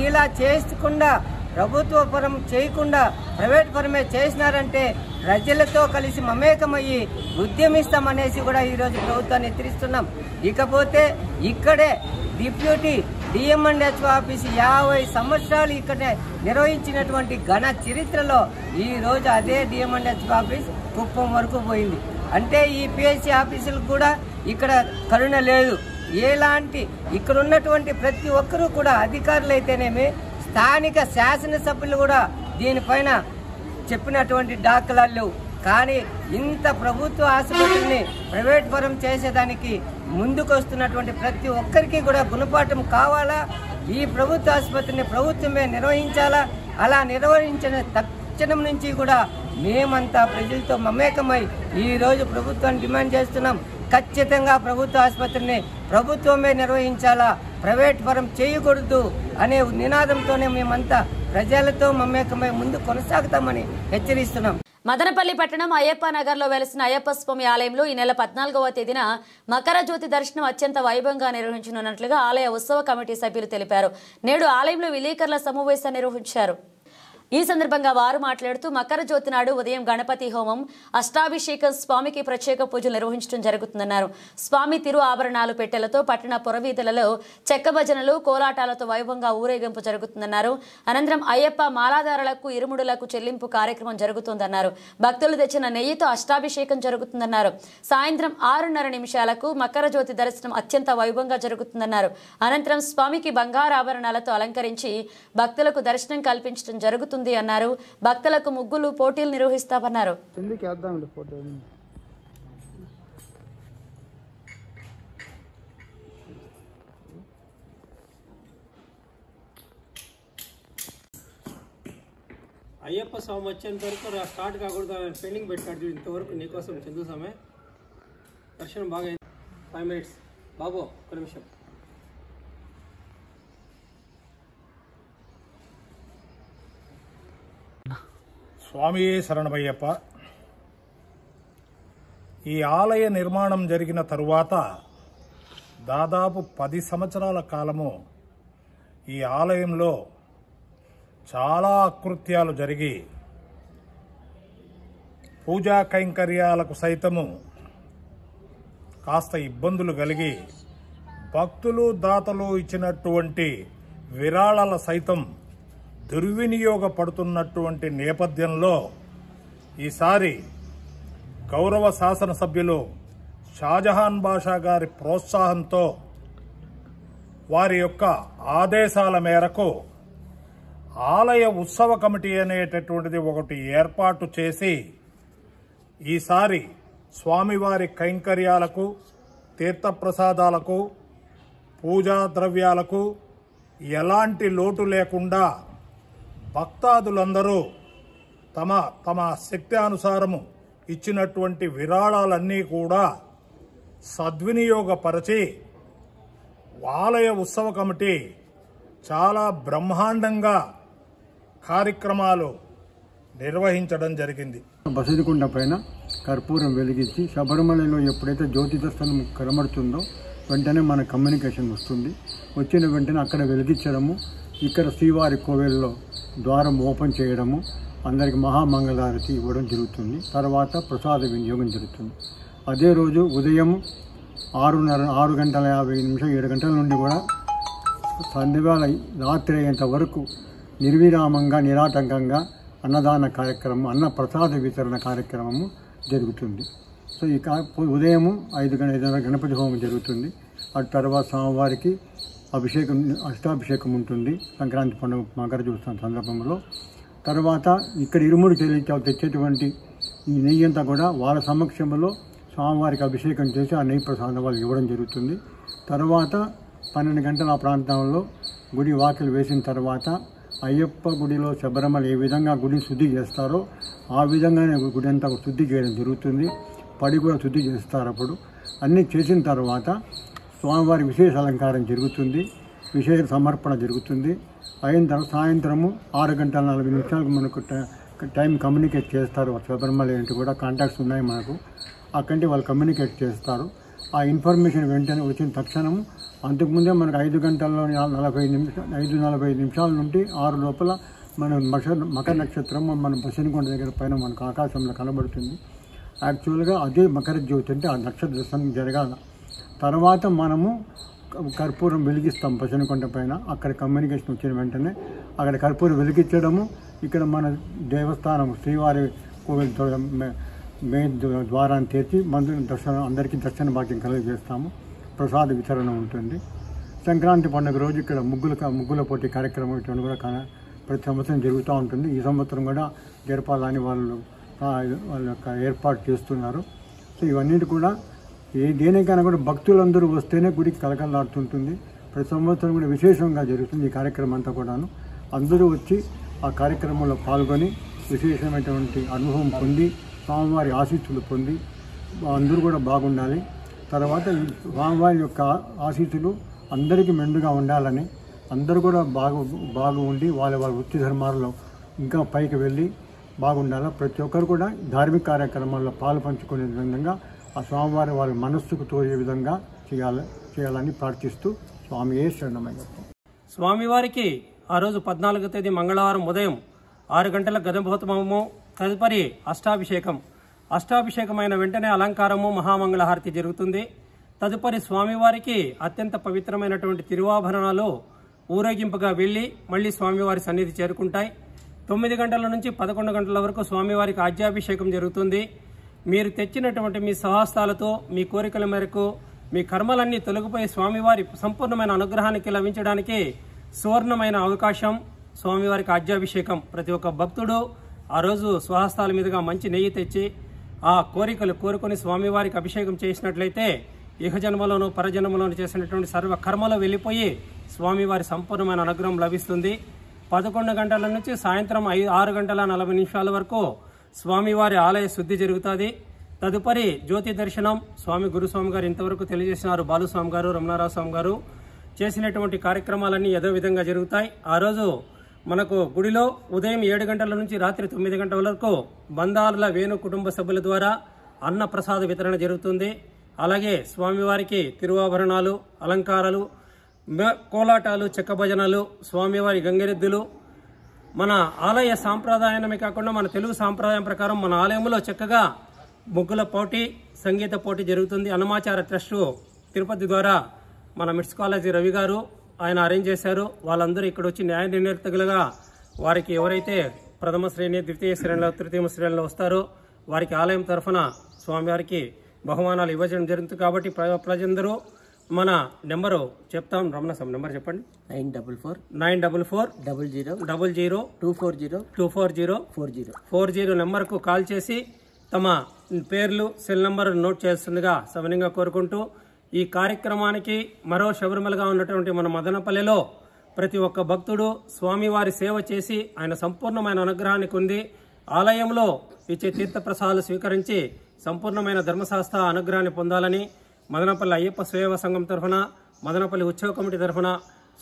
ఇలా చేయకుండా ప్రభుత్వ పరం చేయకుండా ప్రైవేట్ పరమే చేసినారంటే ప్రజలతో కలిసి మమేకమయ్యి ఉద్యమిస్తామనేసి కూడా ఈరోజు ప్రభుత్వాన్ని హెచ్చరిస్తున్నాం. ఇకపోతే ఇక్కడే డిప్యూటీ డిఎంఎండ్హెచ్ఓ ఆఫీసు 50 సంవత్సరాలు ఇక్కడే నిర్వహించినటువంటి ఘన చరిత్రలో ఈ రోజు అదే డిఎంఎండ్హెచ్ఓ ఆఫీస్ కుప్పం వరకు పోయింది. అంటే ఈ పిహెచ్సి ఆఫీసులకు కూడా ఇక్కడ కరుణ లేదు. ఎలాంటి ఇక్కడ ఉన్నటువంటి ప్రతి ఒక్కరూ కూడా అధికారులు అయితేనేమి స్థానిక శాసనసభ్యులు కూడా దీనిపైన చెప్పినటువంటి దాఖలాలు లేవు. కానీ ఇంత ప్రభుత్వ ఆసుపత్రిని ప్రైవేట్ పరం చేసేదానికి ముందుకు వస్తున్నటువంటి ప్రతి ఒక్కరికి కూడా గుణపాఠం కావాలా. ఈ ప్రభుత్వ ఆసుపత్రిని ప్రభుత్వమే నిర్వహించాలా. అలా నిర్వహించిన తక్షణం నుంచి కూడా మేమంతా ప్రజలతో మమేకమై ఈరోజు ప్రభుత్వాన్ని డిమాండ్ చేస్తున్నాం. ఖచ్చితంగా ప్రభుత్వ ఆసుపత్రిని ప్రభుత్వమే నిర్వహించాలా, ప్రైవేట్ పరం చేయకూడదు అనే నినాదంతోనే మేమంతా ప్రజలతో మమేకమై ముందు కొనసాగుతామని హెచ్చరిస్తున్నాం. మదనపల్లి పట్టణం అయ్యప్ప నగర్లో వెలిసిన అయ్యప్ప స్వామి ఆలయంలో ఈ నెల 14వ తేదీన మకర జ్యోతి దర్శనం అత్యంత వైభవంగా నిర్వహించనున్నట్లుగా ఆలయ ఉత్సవ కమిటీ సభ్యులు తెలిపారు. నేడు ఆలయంలో విలేకరుల సమావేశం నిర్వహించారు. ఈ సందర్భంగా వారు మాట్లాడుతూ మకర జ్యోతి నాడు ఉదయం గణపతి హోమం, అష్టాభిషేకం, స్వామికి ప్రత్యేక పూజలు నిర్వహించడం జరుగుతుందన్నారు. స్వామి తిరు ఆభరణాలు పెట్టెలతో పట్టణ పురవీధులలో చెక్క భజనలు, కోలాటాలతో వైభవంగా ఊరేగింపు జరుగుతుందన్నారు. అనంతరం అయ్యప్ప మాలాదారులకు ఇరుముడులకు చెల్లింపు కార్యక్రమం జరుగుతుందన్నారు. భక్తులు తెచ్చిన నెయ్యితో అష్టాభిషేకం జరుగుతుందన్నారు. సాయంత్రం 6:30 మకర జ్యోతి దర్శనం అత్యంత వైభవంగా జరుగుతుందన్నారు. అనంతరం స్వామికి బంగారు ఆభరణాలతో అలంకరించి భక్తులకు దర్శనం కల్పించడం జరుగుతుంది అన్నారు. భక్తులకు ముగ్గులు పోటీలు నిర్వహిస్తామన్నారు. అయ్యప్ప స్వామి వచ్చేంత వరకు స్టార్ట్ కాకూడదు పెండింగ్ పెట్టాడు. ఇంతవరకు నీకోసం చందు స్వామి దర్శనం బాగా 5 minutes బాబు, ఒక నిమిషం. స్వామి శరణమయ్యప్ప. ఈ ఆలయ నిర్మాణం జరిగిన తరువాత దాదాపు 10 సంవత్సరాల కాలము ఈ ఆలయంలో చాలా అకృత్యాలు జరిగి పూజా కైంకర్యాలకు సైతము కాస్త ఇబ్బందులు కలిగి భక్తులు దాతలు ఇచ్చినటువంటి విరాళాల సైతం దుర్వినియోగపడుతున్నటువంటి నేపథ్యంలో ఈసారి గౌరవ శాసనసభ్యులు షాజహాన్ బాషా గారి ప్రోత్సాహంతో వారి యొక్క ఆదేశాల మేరకు ఆలయ ఉత్సవ కమిటీ అనేటటువంటిది ఒకటి ఏర్పాటు చేసి ఈసారి స్వామివారి కైంకర్యాలకు తీర్థప్రసాదాలకు పూజా ద్రవ్యాలకు ఎలాంటి లోటు లేకుండా భక్తాదులందరూ తమ తమ శక్తి అనుసారము ఇచ్చినటువంటి విరాళాలన్నీ కూడా సద్వినియోగపరచి ఆలయ ఉత్సవ కమిటీ చాలా బ్రహ్మాండంగా కార్యక్రమాలు నిర్వహించడం జరిగింది. బసదికొండ పైన కర్పూరం వెలిగించి శబరిమలలో ఎప్పుడైతే జ్యోతి దర్శనం కనబడుతుందో వెంటనే మన కమ్యూనికేషన్ వస్తుంది. వచ్చిన వెంటనే అక్కడ వెలిగించడము, ఇక్కడ శ్రీవారి కోవెల్లో ద్వారం ఓపెన్ చేయడము, అందరికి మహామంగళారతి ఇవ్వడం జరుగుతుంది. తర్వాత ప్రసాద వినియోగం జరుగుతుంది. అదే రోజు ఉదయం 6:50 7 గంటల నుండి కూడా సంధ్యవేళ రాత్రి అయ్యేంత వరకు నిర్విరామంగా నిరాటంకంగా అన్నదాన కార్యక్రమం, అన్న ప్రసాద వితరణ కార్యక్రమము జరుగుతుంది. సో ఈ ఉదయం 5 గణపతి హోమం జరుగుతుంది. అటు తర్వాత స్వామివారికి అష్టాభిషేకం ఉంటుంది సంక్రాంతి పండుగ మకర జ్యోత్సవం సందర్భంలో. తర్వాత ఇక్కడ ఇరుముడు తెచ్చేటువంటి ఈ నెయ్యి అంతా కూడా వాళ్ళ సమక్షంలో స్వామివారికి అభిషేకం చేసి ఆ నెయ్యి ప్రసాదం వాళ్ళకి ఇవ్వడం జరుగుతుంది. తర్వాత 12 గంటల ఆ ప్రాంతంలో గుడి వాకిలు వేసిన తర్వాత అయ్యప్ప గుడిలో శబరిమల ఏ విధంగా గుడిని శుద్ధి చేస్తారో ఆ విధంగానే గుడి అంతా శుద్ధి చేయడం జరుగుతుంది. పడి కూడా శుద్ధి చేస్తారు. అప్పుడు అన్నీ చేసిన తర్వాత స్వామివారి విశేష అలంకారం జరుగుతుంది, విశేష సమర్పణ జరుగుతుంది. అయిన తర్వాత సాయంత్రము 6:40 మనకు టైం కమ్యూనికేట్ చేస్తారు. శబరిమల ఏంటి కూడా కాంటాక్ట్స్ ఉన్నాయి మనకు. అక్కడి వాళ్ళు కమ్యూనికేట్ చేస్తారు. ఆ ఇన్ఫర్మేషన్ వెంటనే వచ్చిన తక్షణం అంతకుముందే మనకు 5:45 నిమిషాల నుండి 6 లోపల మన మకర నక్షత్రం మన బసదికొండ దగ్గర పైన మనకు ఆకాశంలో కనబడుతుంది. యాక్చువల్గా అదే మకర జ్యోతి అంటే ఆ నక్షత్ర దర్శనం జరగాల. తర్వాత మనము కర్పూరం వెలిగిస్తాం బసదికొండ పైన. అక్కడ కమ్యూనికేషన్ వచ్చిన వెంటనే అక్కడ కర్పూరం వెలిగించడము, ఇక్కడ మన దేవస్థానం శ్రీవారి కోవిల్ మెయిన్ ద్వారాన్ని తెచ్చి అందరికీ దర్శన భాగ్యం కలుగజేస్తాము. ప్రసాద వితరణ ఉంటుంది. సంక్రాంతి పండుగ రోజు ఇక్కడ ముగ్గుల పోటీ కార్యక్రమం ఇటువంటి కూడా ప్రతి సంవత్సరం జరుగుతూ ఉంటుంది. ఈ సంవత్సరం కూడా జరపాలని వాళ్ళ యొక్క ఏర్పాటు చేస్తున్నారు. సో ఇవన్నిటి కూడా దేనికైనా కూడా భక్తులందరూ వస్తేనే గుడికి కలకలాడుతుంటుంది. ప్రతి సంవత్సరం కూడా విశేషంగా జరుగుతుంది ఈ కార్యక్రమం అంతా కూడాను. అందరూ వచ్చి ఆ కార్యక్రమంలో పాల్గొని విశేషమైనటువంటి అనుభవం పొంది స్వామివారి ఆశీస్సులు పొంది అందరూ కూడా బాగుండాలి. తర్వాత ఈ స్వామివారి యొక్క ఆశీస్సులు అందరికీ మెండుగా ఉండాలని, అందరూ కూడా బాగా ఉండి వాళ్ళ వృత్తి ధర్మాలలో ఇంకా పైకి వెళ్ళి బాగుండాలి. ప్రతి ఒక్కరు కూడా ధార్మిక కార్యక్రమాల్లో పాలు పంచుకునే విధంగా ఆ స్వామివారి వారి మనస్సుకు తోచే విధంగా చేయాలని ప్రార్థిస్తూ స్వామియే శరణమయ్యప్ప. స్వామివారికి ఆ రోజు 14వ తేదీ మంగళవారం ఉదయం 6 గంటల గజమహోత్సవము, తదుపరి అష్టాభిషేకమైన వెంటనే అలంకారము, మహామంగళహారతి జరుగుతుంది. తదుపరి స్వామివారికి అత్యంత పవిత్రమైనటువంటి తిరువాభరణాలు ఊరేగింపుగా వెళ్లి మళ్లీ స్వామివారి సన్నిధి చేరుకుంటాయి. 9 గంటల నుంచి 11 గంటల వరకు స్వామివారికి ఆజ్యాభిషేకం జరుగుతుంది. మీరు తెచ్చినటువంటి మీ స్వహస్తాలతో మీ కోరికల మేరకు మీ కర్మలన్నీ తొలగిపోయి స్వామివారి సంపూర్ణమైన అనుగ్రహానికి లభించడానికి సువర్ణమైన అవకాశం స్వామివారికి ఆజ్యాభిషేకం. ప్రతి ఒక్క భక్తుడు ఆ రోజు స్వహస్తాల మీదుగా మంచి నెయ్యి తెచ్చి ఆ కోరికలు కోరుకొని స్వామివారికి అభిషేకం చేసినట్లయితే ఇహ జన్మలోను పరజన్మలోను చేసినటువంటి సర్వ కర్మలు వెళ్లిపోయి స్వామివారి సంపూర్ణమైన అనుగ్రహం లభిస్తుంది. 11 గంటల నుంచి సాయంత్రం 6:40 వరకు స్వామివారి ఆలయ శుద్ధి జరుగుతుంది. తదుపరి జ్యోతి దర్శనం స్వామి గురుస్వామి గారు ఇంతవరకు తెలియజేసినారు. బాలుస్వామి గారు, రమణారావు స్వామి గారు చేసినటువంటి కార్యక్రమాలన్నీ ఏదో విధంగా జరుగుతాయి. ఆ రోజు మనకు గుడిలో ఉదయం 7 గంటల నుంచి రాత్రి 9 గంటల వరకు బంధారుల వేణు కుటుంబ సభ్యుల ద్వారా అన్న ప్రసాద వితరణ జరుగుతుంది. అలాగే స్వామివారికి తిరువాభరణాలు, అలంకారాలు, కోలాటాలు, చెక్క భజనలు, స్వామివారి గంగిరెద్దులు, మన ఆలయ సాంప్రదాయమే కాకుండా మన తెలుగు సాంప్రదాయం ప్రకారం మన ఆలయంలో చక్కగా ముగ్గుల పోటీ, సంగీత పోటీ జరుగుతుంది. అన్నమాచార ట్రస్టు తిరుపతి ద్వారా మన మిట్స్ కాలేజీ రవి గారు ఆయన అరేంజ్ చేశారు. వాళ్ళందరూ ఇక్కడ వచ్చి న్యాయ నిర్ణేతలుగా వారికి ఎవరైతే ప్రథమ శ్రేణి, ద్వితీయ శ్రేణిలో, తృతీయ శ్రేణిలో వస్తారో వారికి ఆలయం తరఫున స్వామివారికి బహుమానాలు ఇవ్వడం జరుగుతుంది. కాబట్టి ప్రజలందరూ మన నెంబరు చెప్తాం. రమణ సార్ నెంబర్ చెప్పండి. 944-00-240-240 నెంబర్కు కాల్ చేసి తమ పేర్లు, సెల్ నెంబర్ నోట్ చేస్తుండగా సవినయంగా కోరుకుంటూ, ఈ కార్యక్రమానికి మరో శబరిమలగా ఉన్నటువంటి మన మదనపల్లిలో ప్రతి ఒక్క భక్తుడు స్వామివారి సేవ చేసి ఆయన సంపూర్ణమైన అనుగ్రహాన్ని పొంది ఆలయంలో ఇచ్చే తీర్థప్రసాదాలు స్వీకరించి సంపూర్ణమైన ధర్మశాస్త్ర అనుగ్రహాన్ని పొందాలని మదనపల్లి అయ్యప్ప సేవా సంఘం తరఫున, మదనపల్లి ఉత్సవ కమిటీ తరఫున,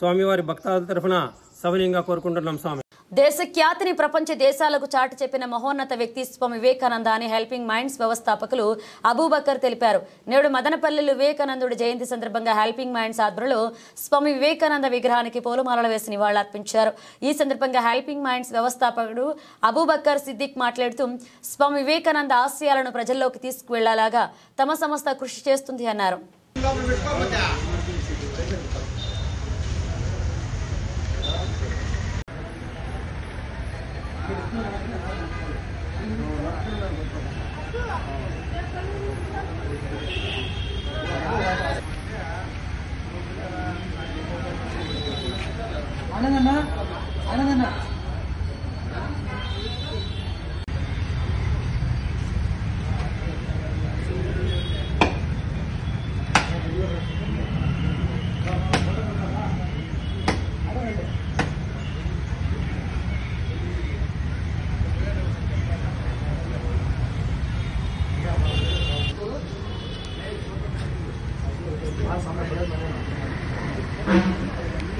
స్వామివారి భక్తాదుల తరఫున సవినయంగా కోరుకుంటున్నాం. స్వామి దేశ ఖ్యాతిని ప్రపంచ దేశాలకు చాటి చెప్పిన మహోన్నత వ్యక్తి స్వామి వివేకానంద అని హెల్పింగ్ మైండ్స్ వ్యవస్థాపకులు అబూబకర్ తెలిపారు. నేడు మదనపల్లిలో వివేకానందుడి జయంతి సందర్భంగా హెల్పింగ్ మైండ్స్ ఆధ్వర్యంలో స్వామి వివేకానంద విగ్రహానికి పూలమాలలు వేసి నివాళులర్పించారు. ఈ సందర్భంగా హెల్పింగ్ మైండ్స్ వ్యవస్థాపకుడు అబూబకర్ సిద్దిక్ మాట్లాడుతూ, స్వామి వివేకానంద ఆశయాలను ప్రజల్లోకి తీసుకువెళ్లేలాగా తమ సంస్థ కృషి చేస్తుంది అన్నారు.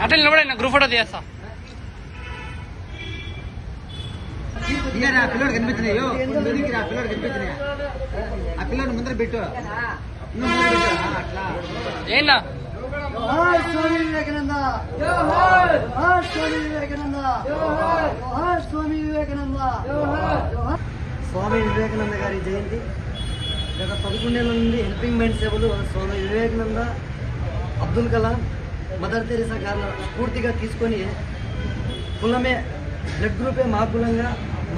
అట్లా నిలబడి గ్రూప్ ఫోటో తీస్తా. పిల్లడు కనిపించినాయో పిల్లడు కనిపించినాయి. ఆ పిల్లడు ముందర పెట్టు. ఏంటా స్వామి వివేకానంద, స్వామి వివేకానంద, స్వామి వివేకానంద. స్వామి వివేకానంద గారి జయంతి గత 11 ఏళ్ల నుండి హెల్పింగ్ మైండ్ సేవలు స్వామి వివేకానంద, అబ్దుల్ కలాం, మదర్ తెరీసా గారిని స్ఫూర్తిగా తీసుకొని కులమే, బ్లడ్ గ్రూపే మా కులంగా,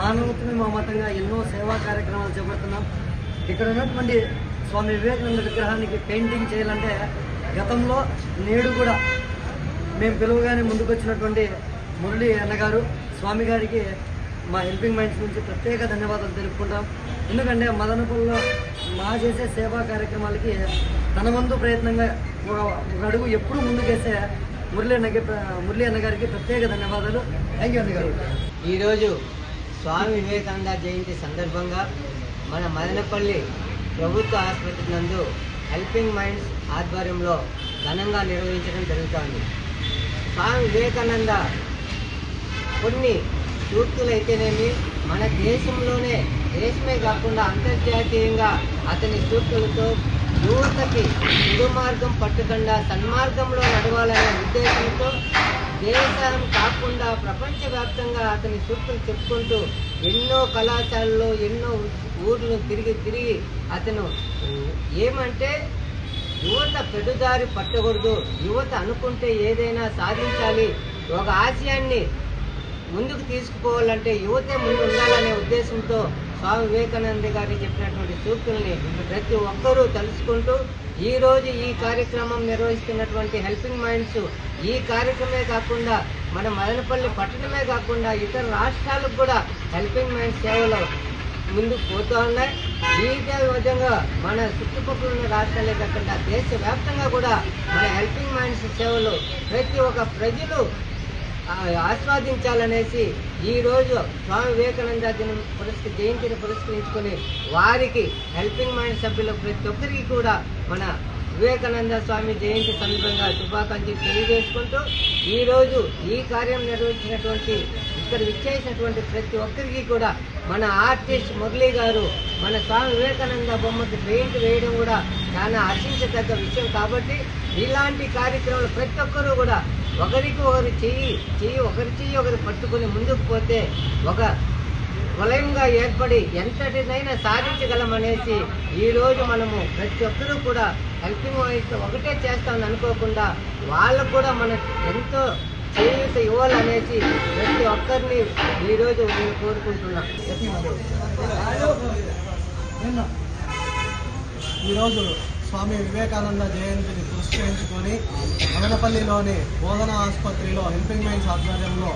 మానవత్వమే మా మతంగా ఎన్నో సేవా కార్యక్రమాలు చేపడుతున్నాం. ఇక్కడ ఉన్నటువంటి స్వామి వివేకానంద విగ్రహానికి పెయింటింగ్ చేయాలంటే గతంలో నేడు కూడా మేము పిలువగానే ముందుకు వచ్చినటువంటి మురళి అన్నగారు, స్వామి గారికి మా హెల్పింగ్ మైండ్స్ నుంచి ప్రత్యేక ధన్యవాదాలు తెలుపుకుంటాం. ఎందుకంటే మదనపల్లిలో మా చేసే సేవా కార్యక్రమాలకి తన వంతు ప్రయత్నంగా ఒక అడుగు ఎప్పుడు ముందుకేసే మురళి అన్నగారికి ప్రత్యేక ధన్యవాదాలు. థ్యాంక్ యూ అన్నగారు. ఈరోజు స్వామి వివేకానంద జయంతి సందర్భంగా మన మదనపల్లి ప్రభుత్వ ఆసుపత్రి నందు హెల్పింగ్ మైండ్స్ ఆధ్వర్యంలో ఘనంగా నిర్వహించడం జరుగుతోంది. స్వామి వివేకానంద కొన్ని సూక్తులైతేనేమి మన దేశమే కాకుండా అంతర్జాతీయంగా అతని సూక్తులతో యువతకి చెడు మార్గం పట్టకుండా సన్మార్గంలో నడవాలనే ఉద్దేశంతో దేశం కాకుండా ప్రపంచవ్యాప్తంగా అతని సూక్తులు చెప్పుకుంటూ ఎన్నో కళాశాలలో ఎన్నో ఊర్లు తిరిగి అతను ఏమంటే యువత పెడుదారి పట్టకూడదు, యువత అనుకుంటే ఏదైనా సాధించాలి, ఒక ఆశయాన్ని ముందుకు తీసుకుపోవాలంటే యువతే ముందు ఉండాలనే ఉద్దేశంతో స్వామి వివేకానంద గారు చెప్పినటువంటి సూక్తుల్ని ప్రతి ఒక్కరూ తెలుసుకుంటూ ఈరోజు ఈ కార్యక్రమం నిర్వహిస్తున్నటువంటి హెల్పింగ్ మైండ్స్ ఈ కార్యక్రమే కాకుండా మన మదనపల్లి పట్టణమే కాకుండా ఇతర రాష్ట్రాలకు కూడా హెల్పింగ్ మైండ్స్ సేవలు ముందుకు పోతూ ఉన్నాయి. ఇదే విధంగా మన చుట్టుపక్కల ఉన్న రాష్ట్రాలే కాకుండా దేశవ్యాప్తంగా కూడా మన హెల్పింగ్ మైండ్స్ సేవలు ప్రతి ఒక్క ప్రజలు ఆస్వాదించాలనేసి ఈరోజు స్వామి వివేకానంద జయంతిని పురస్కరించుకొని వారికి హెల్పింగ్ మైండ్ సభ్యులు ప్రతి ఒక్కరికి కూడా మన వివేకానంద స్వామి జయంతి సందర్భంగా శుభాకాంక్షలు తెలియజేసుకుంటూ ఈరోజు ఈ కార్యం నిర్వహించినటువంటి ఇక్కడ విచ్చేసినటువంటి ప్రతి ఒక్కరికి కూడా మన ఆర్టిస్ట్ మురళీ గారు మన స్వామి వివేకానంద బొమ్మకి పెయింట్ వేయడం కూడా చాలా హర్షించదగ్గ విషయం. కాబట్టి ఇలాంటి కార్యక్రమాలు ప్రతి ఒక్కరూ కూడా ఒకరికి ఒకరు చెయ్యి ఒకరు పట్టుకుని ముందుకు పోతే ఒక వలయంగా ఏర్పడి ఎంతటినైనా సాధించగలమనేసి ఈరోజు మనము ప్రతి ఒక్కరూ కూడా హెల్పింగ్ వాయిస్ ఒకటే చేస్తామని అనుకోకుండా వాళ్ళకు కూడా మనం ఎంతో చేయూత ఇవ్వాలనేసి ప్రతి ఒక్కరిని ఈరోజు నేను కోరుకుంటున్నాను. ఈరోజు స్వామి వివేకానంద జయంతిని పురస్కరించుకొని మదనపల్లిలోని బోధన ఆసుపత్రిలో హెల్పింగ్ మైండ్స్ ఆధ్వర్యంలో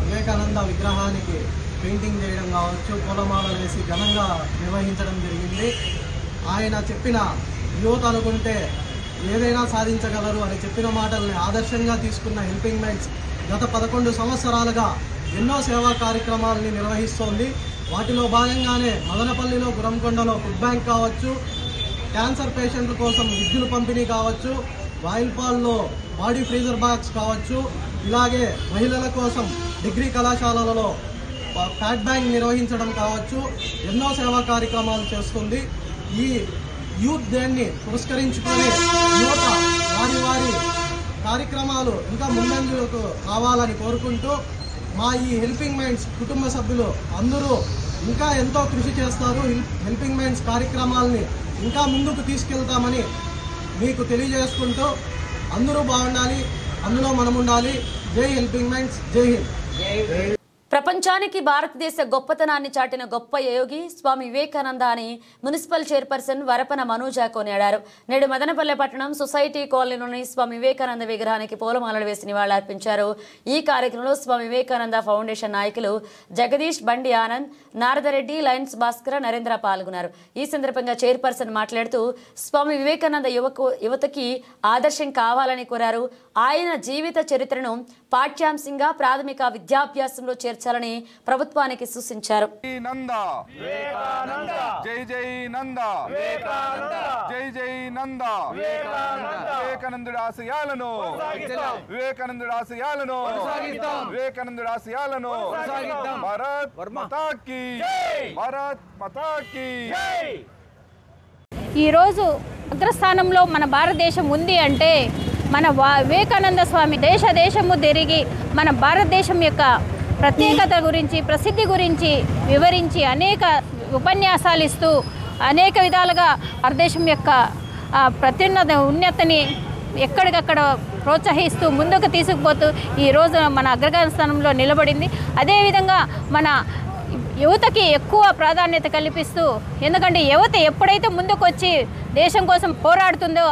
వివేకానంద విగ్రహానికి పెయింటింగ్ చేయడం కావచ్చు, పూలమాలలు వేసి ఘనంగా నిర్వహించడం జరిగింది. ఆయన చెప్పిన యువత అనుకుంటే ఏదైనా సాధించగలరు అని చెప్పిన మాటల్ని ఆదర్శంగా తీసుకున్న హెల్పింగ్ మైండ్స్ గత 11 సంవత్సరాలుగా ఎన్నో సేవా కార్యక్రమాలని నిర్వహిస్తోంది. వాటిలో భాగంగానే మదనపల్లిలో గురంకొండలో ఫుడ్ బ్యాంక్ కావచ్చు, క్యాన్సర్ పేషెంట్ల కోసం విద్యుత్ పంపిణీ కావచ్చు, వాయిల్పాల్లో బాడీ ఫ్రీజర్ బ్యాగ్స్ కావచ్చు, ఇలాగే మహిళల కోసం డిగ్రీ కళాశాలలలో ఫ్యాట్ బ్యాంక్ నిర్వహించడం కావచ్చు, ఎన్నో సేవా కార్యక్రమాలు చేస్తుంది. ఈ యూత్ డేని పురస్కరించుకొని యువత వారి కార్యక్రమాలు ఇంకా ముందంజలకు రావాలని కోరుకుంటూ మా ఈ హెల్పింగ్ మైండ్స్ కుటుంబ సభ్యులు అందరూ ఇంకా ఎంతో కృషి చేస్తారు. హెల్పింగ్ మైండ్స్ కార్యక్రమాలని ఇంకా ముందుకు తీసుకెళ్తామని మీకు తెలియజేసుకుంటూ అందరూ బాగుండాలి, అందులో మనం ఉండాలి. జై హెల్పింగ్ మైండ్స్, జై హింద్. ప్రపంచానికి భారతదేశ గొప్పతనాన్ని చాటిన గొప్ప యోగి స్వామి వివేకానంద అని మున్సిపల్ చైర్పర్సన్ వరపన మనూజ కొనియాడారు. నేడు మదనపల్లె పట్టణం సొసైటీ కాలనీలోని స్వామి వివేకానంద విగ్రహానికి పూలమాలలు వేసి నివాళులర్పించారు. ఈ కార్యక్రమంలో స్వామి వివేకానంద ఫౌండేషన్ నాయకులు జగదీష్, బండి ఆనంద్, నారదరెడ్డి, లయన్స్ భాస్కర్, నరేంద్ర పాల్గొన్నారు. ఈ సందర్భంగా చైర్పర్సన్ మాట్లాడుతూ స్వామి వివేకానంద యువతకి ఆదర్శం కావాలని కోరారు. ఆయన జీవిత చరిత్రను పాఠ్యాంశంగా ప్రాథమిక విద్యాభ్యాసంలో చేర్చాలని ప్రభుత్వానికి సూచించారు. జై జై నంద, జై జై నంద, వివేకానందుడి ఆశయాలను, వివేకానందుడి ఆశయాలను, వివేకానందుడి ఆశయాలను, భారత్ మాతా కీ, భారత్ మాతా కీ. ఈరోజు అగ్రస్థానంలో మన భారతదేశం ఉంది అంటే మన వివేకానంద స్వామి దేశము తిరిగి మన భారతదేశం యొక్క ప్రత్యేకత గురించి, ప్రసిద్ధి గురించి వివరించి అనేక ఉపన్యాసాలు ఇస్తూ అనేక విధాలుగా భారతదేశం యొక్క ఉన్నతిని ఎక్కడికక్కడ ప్రోత్సహిస్తూ ముందుకు తీసుకుపోతూ ఈరోజు మన అగ్రస్థానంలో నిలబడింది. అదేవిధంగా మన యువతకి ఎక్కువ ప్రాధాన్యత కల్పిస్తూ, ఎందుకంటే యువత ఎప్పుడైతే ముందుకు వచ్చి దేశం కోసం పోరాడుతుందో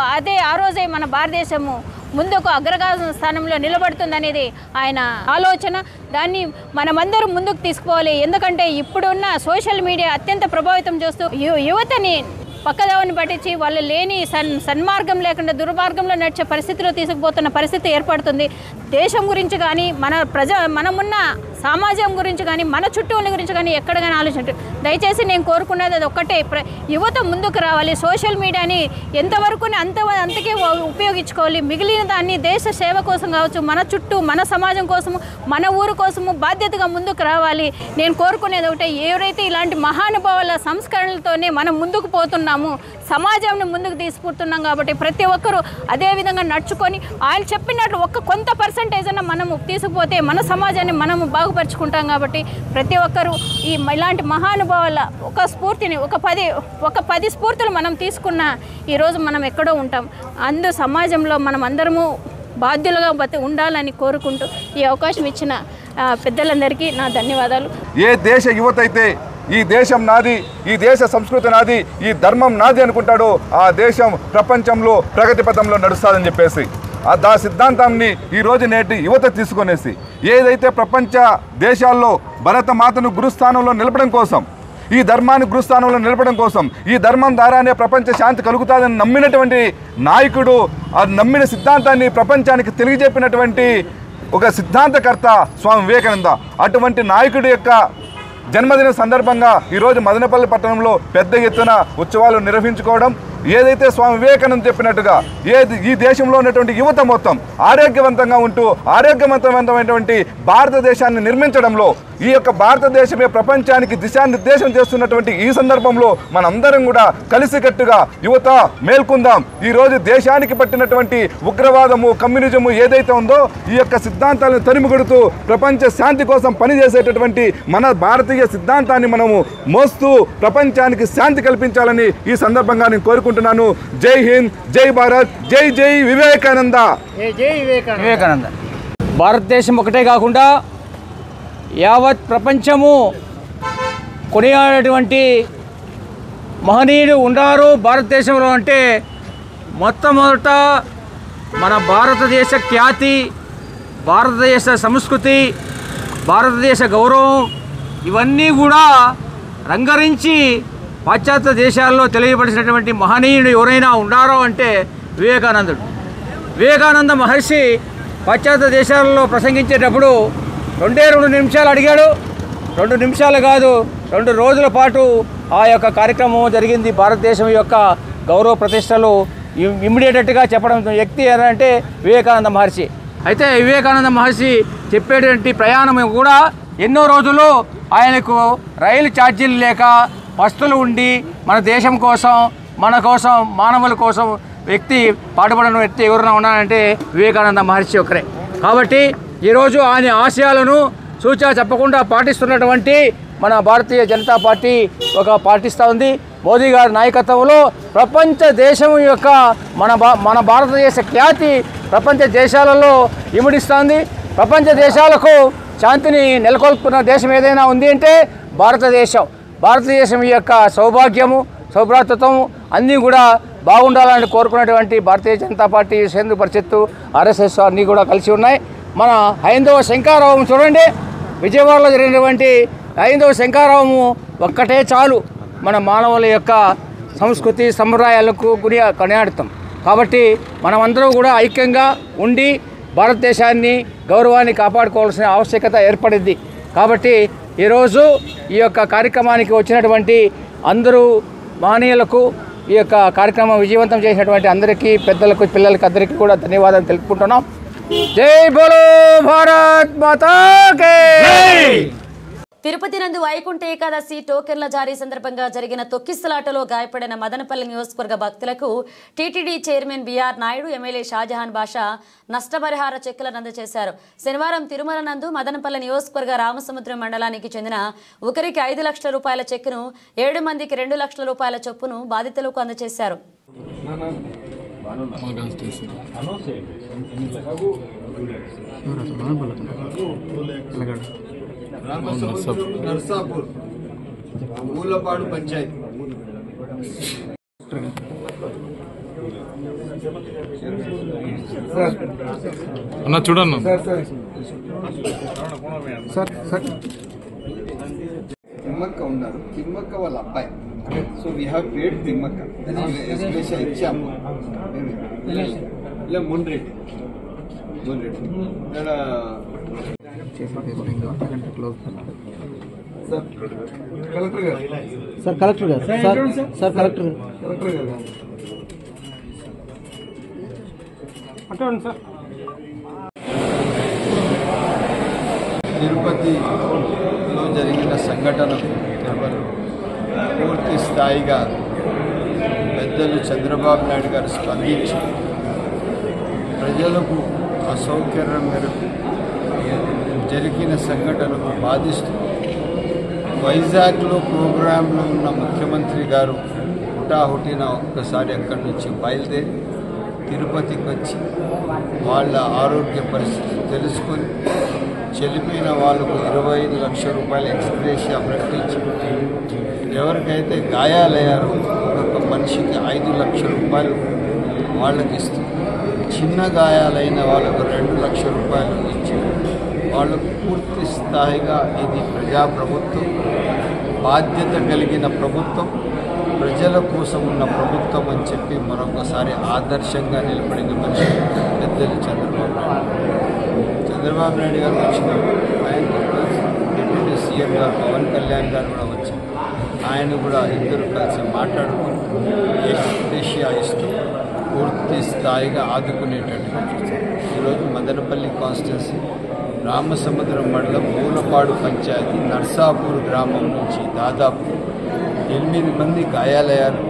ఆ రోజే మన భారతదేశము ముందుకు అగ్రస్థానంలో నిలబడుతుందనేది ఆయన ఆలోచన. దాన్ని మనమందరం ముందుకు తీసుకుపోవాలి. ఎందుకంటే ఇప్పుడున్న సోషల్ మీడియా అత్యంత ప్రభావితం చేస్తూ యువతని పక్కదావని పట్టించి వాళ్ళు లేని సన్మార్గం లేకుండా దుర్మార్గంలో నడిచే పరిస్థితిలో తీసుకుపోతున్న పరిస్థితి ఏర్పడుతుంది. దేశం గురించి కానీ మనమున్న సమాజం గురించి కానీ మన చుట్టూ గురించి కానీ ఎక్కడ కానీ ఆలోచించు. దయచేసి నేను కోరుకున్నది అది ఒక్కటే, యువత ముందుకు రావాలి. సోషల్ మీడియాని ఎంతవరకు అంతకే ఉపయోగించుకోవాలి. మిగిలిన దాన్ని దేశ సేవ కోసం కావచ్చు, మన చుట్టూ మన సమాజం కోసము, మన ఊరు కోసము బాధ్యతగా ముందుకు రావాలి. నేను కోరుకునేది ఒకటే, ఎవరైతే ఇలాంటి మహానుభావుల సంస్కరణలతోనే మనం ముందుకు పోతున్నాము, సమాజాన్ని ముందుకు తీసుకుంటున్నాం. కాబట్టి ప్రతి ఒక్కరూ అదే విధంగా నడుచుకొని ఆయన చెప్పినట్లు కొంత పర్సంటేజ్ అన్న మనము తీసుకుపోతే మన సమాజాన్ని మనము బాగుపరుచుకుంటాం. కాబట్టి ప్రతి ఒక్కరూ ఇలాంటి మహానుభావుల ఒక స్ఫూర్తిని ఒక 10 స్ఫూర్తులు మనం తీసుకున్న ఈరోజు మనం ఎక్కడో ఉంటాం. సమాజంలో మనం అందరము బాధ్యులుగా ఉండాలని కోరుకుంటూ ఈ అవకాశం ఇచ్చిన పెద్దలందరికీ నా ధన్యవాదాలు. ఏ దేశ యువత అయితే ఈ దేశం నాది, ఈ దేశ సంస్కృతి నాది, ఈ ధర్మం నాది అనుకుంటాడో ఆ దేశం ప్రపంచంలో ప్రగతి పథంలో నడుస్తుందని చెప్పేసి ఆ సిద్ధాంతాన్ని ఈరోజు నేటి యువత తీసుకొనేసి ఏదైతే ప్రపంచ దేశాల్లో భరతమాతను గురుస్థానంలో నిలపడం కోసం, ఈ ధర్మాన్ని గురుస్థానంలో నిలపడం కోసం, ఈ ధర్మం ద్వారానే ప్రపంచ శాంతి కలుగుతుందని నమ్మినటువంటి నాయకుడు, ఆ నమ్మిన సిద్ధాంతాన్ని ప్రపంచానికి తెలియజెప్పినటువంటి ఒక సిద్ధాంతకర్త స్వామి వివేకానంద. అటువంటి నాయకుడి యొక్క జన్మదిన సందర్భంగా ఈరోజు మదనపల్లి పట్టణంలో పెద్ద ఎత్తున ఉత్సవాలు నిర్వహించుకోవడం, ఏదైతే స్వామి వివేకానంద చెప్పినట్టుగా ఈ దేశంలో ఉన్నటువంటి యువత మొత్తం ఆరోగ్యవంతంగా ఉంటూ ఆరోగ్యవంతమైనటువంటి భారతదేశాన్ని నిర్మించడంలో ఈ యొక్క భారతదేశమే ప్రపంచానికి దిశానిర్దేశం చేస్తున్నటువంటి ఈ సందర్భంలో మనందరం కూడా కలిసికట్టుగా యువత మేల్కొందాం. ఈరోజు దేశానికి పట్టినటువంటి ఉగ్రవాదము కమ్యూనిజము ఏదైతే ఉందో ఈ యొక్క సిద్ధాంతాలను తరిమికొడుతూ ప్రపంచ శాంతి కోసం పనిచేసేటటువంటి మన భారతీయ సిద్ధాంతాన్ని మనము మోస్తూ ప్రపంచానికి శాంతి కల్పించాలని ఈ సందర్భంగా నేను కోరుకుంటున్నాను. జై హింద్, జై భారత్, జై జై వివేకానంద. వివేకానంద. భారతదేశం ఒకటే కాకుండా యావత్ ప్రపంచము కొనియాడేటువంటి మహనీయుడు ఉన్నారు భారతదేశంలో. అంటే మొట్టమొదట మన భారతదేశ ఖ్యాతి, భారతదేశ సంస్కృతి, భారతదేశ గౌరవం ఇవన్నీ కూడా రంగరించి పాశ్చాత్య దేశాల్లో తెలియపరిచినటువంటి మహనీయుడు ఎవరైనా ఉన్నారో అంటే వివేకానందుడు. వివేకానంద మహర్షి పాశ్చాత్య దేశాలలో ప్రసంగించేటప్పుడు 2 నిమిషాలు అడిగాడు. 2 నిమిషాలు కాదు, 2 రోజుల పాటు ఆ యొక్క కార్యక్రమం జరిగింది. భారతదేశం యొక్క గౌరవ ప్రతిష్టలు ఇమ్మీడియట్గా చెప్పడం వ్యక్తి అంటే వివేకానంద మహర్షి. అయితే వివేకానంద మహర్షి చెప్పేటువంటి ప్రయాణం కూడా ఎన్నో రోజులు ఆయనకు రైలు ఛార్జీలు లేక పస్తులు ఉండి మన దేశం కోసం, మన కోసం, మానవుల కోసం వ్యక్తి పాటుపడిన వ్యక్తి ఎవరైనా ఉన్నారంటే వివేకానంద మహర్షి ఒకరే. కాబట్టి ఈరోజు ఆయన ఆశయాలను సూచన చెప్పకుండా పాటిస్తున్నటువంటి మన భారతీయ జనతా పార్టీ పాటిస్తూ ఉంది. మోదీ గారి నాయకత్వంలో ప్రపంచ దేశం యొక్క మన భారతదేశ ఖ్యాతి ప్రపంచ దేశాలలో ఇమిడిస్తుంది. ప్రపంచ దేశాలకు శాంతిని నెలకొల్పుతున్న దేశం ఏదైనా ఉంది అంటే భారతదేశం. భారతదేశం యొక్క సౌభాగ్యము, సౌభ్రాతృత్వము అన్నీ కూడా బాగుండాలని కోరుకున్నటువంటి భారతీయ జనతా పార్టీ, హిందూ పరిషత్తు, ఆర్ఎస్ఎస్ అన్నీ కూడా కలిసి ఉన్నాయి. మన హైందవ శంఖారావం చూడండి, విజయవాడలో జరిగినటువంటి హైందవ శంఖారావము ఒక్కటే చాలు మన మానవుల యొక్క సంస్కృతి సంప్రదాయాలకు కొనియాడుతాం. కాబట్టి మనమందరం కూడా ఐక్యంగా ఉండి భారతదేశాన్ని గౌరవాన్ని కాపాడుకోవాల్సిన ఆవశ్యకత ఏర్పడింది. కాబట్టి ఈరోజు ఈ యొక్క కార్యక్రమానికి వచ్చినటువంటి అందరూ మహనీయులకు, ఈ యొక్క కార్యక్రమం విజయవంతం చేసినటువంటి అందరికీ, పెద్దలకు, పిల్లలకి అందరికీ కూడా ధన్యవాదాలు తెలుపుకుంటున్నాం. జై బోలో భారత్ మాతా కే. తిరుపతి నందు వైకుంఠ ఏకాదశి టోకెన్ల జారీ సందర్భంగా జరిగిన తొక్కిసలాటలో గాయపడిన మదనపల్లి నియోజకవర్గ భక్తులకు TTD chairman BR Naidu, MLA Shahjahan Basha నష్టపరిహార చెక్కులను అందజేశారు. శనివారం తిరుమల నందు మదనపల్లి నియోజకవర్గ రామసముద్రం మండలానికి చెందిన ఒకరికి 5 లక్షల రూపాయల చెక్కును, 7 మందికి 2 లక్షల రూపాయల చొప్పును బాధితులకు అందజేశారు. నర్సాపూర్ ఊళ్ళపాడు పంచాయతీ. అన్న చూడన్నా తిమ్మక్క ఉన్నారు, తిమ్మక్క వాళ్ళ అబ్బాయి. So we have paid Thimmakka special ఇచ్చాము. ఇలా మున్రెడ్డి కలెక్టర్ గారు సార్ కలెక్టర్ గారు సార్ కలెక్టర్ గారు తిరుపతిలో జరిగిన సంఘటనకు పూర్తి స్థాయిగా పెద్దలు చంద్రబాబు నాయుడు గారు స్పందించి ప్రజలకు అసౌకర్యం మేరకు జరిగిన సంఘటనకు బాధిస్తూ వైజాగ్లో ప్రోగ్రాంలో ఉన్న ముఖ్యమంత్రి గారు హుటాహుటిన ఒక్కసారి అక్కడి నుంచి బయలుదేరి తిరుపతికి వచ్చి వాళ్ళ ఆరోగ్య పరిస్థితి తెలుసుకొని చనిపోయిన వాళ్ళకు 25 లక్షల రూపాయల ఎక్స్గ్రేషియా ప్రకటించి ఎవరికైతే గాయాలయ్యారో ఒక్కొక్క మనిషికి 5 లక్షల రూపాయలు వాళ్ళకి ఇస్తూ చిన్న గాయాలైన వాళ్ళకు 2 లక్షల రూపాయలు ఇచ్చి వాళ్ళకు పూర్తి స్థాయిగా ఇది ప్రజాప్రభుత్వం, బాధ్యత కలిగిన ప్రభుత్వం, ప్రజల కోసం ఉన్న ప్రభుత్వం అని చెప్పి మరొకసారి ఆదర్శంగా నిలబడిన మనిషి పెద్దలు చంద్రబాబు నాయుడు గారు వచ్చినప్పుడు ఆయన డిప్యూటీ సీఎం గారు పవన్ కళ్యాణ్ గారు కూడా వచ్చి ఆయన కూడా ఇద్దరు కలిసి మాట్లాడుకుని ఎక్స్ప్రెషియా ఇస్తూ పూర్తి స్థాయిగా ఆదుకునేటట్టుగా చూస్తారు. ఈరోజు మదనపల్లి కాన్స్టిట్యున్సీ రామసముద్రం మండలం మూలపాడు పంచాయతీ నర్సాపూర్ గ్రామం నుంచి దాదాపు 8 మంది గాయాలయ్యారు.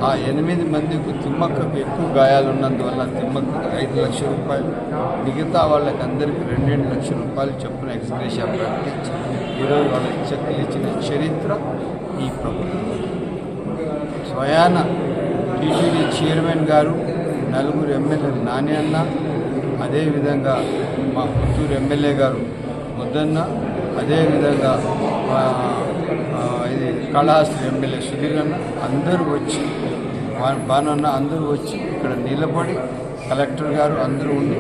ఆ 8 మందికి తిమ్మక్కకు ఎక్కువ గాయాలు ఉన్నందువల్ల తిమ్మక్కకు 5 లక్షల రూపాయలు, మిగతా వాళ్ళకి అందరికీ 2 లక్షల రూపాయలు చొప్పున ఎక్స్గ్రేషియా ప్రకటించి ఈరోజు వాళ్ళకి చెక్కులు ఇచ్చిన చరిత్ర ఈ ప్రభుత్వం. స్వయాన టీటీడీ చైర్మన్ గారు, 4 ఎమ్మెల్యేలు నాని అన్న, అదేవిధంగా మా పుత్తూరు ఎమ్మెల్యే గారు ముద్దన్న, అదేవిధంగా ఇది కాళహస్తి ఎమ్మెల్యే సుధీర్ అన్న అందరూ వచ్చి, బానన్న అందరూ వచ్చి ఇక్కడ నిలబడి, కలెక్టర్ గారు అందరూ ఉండి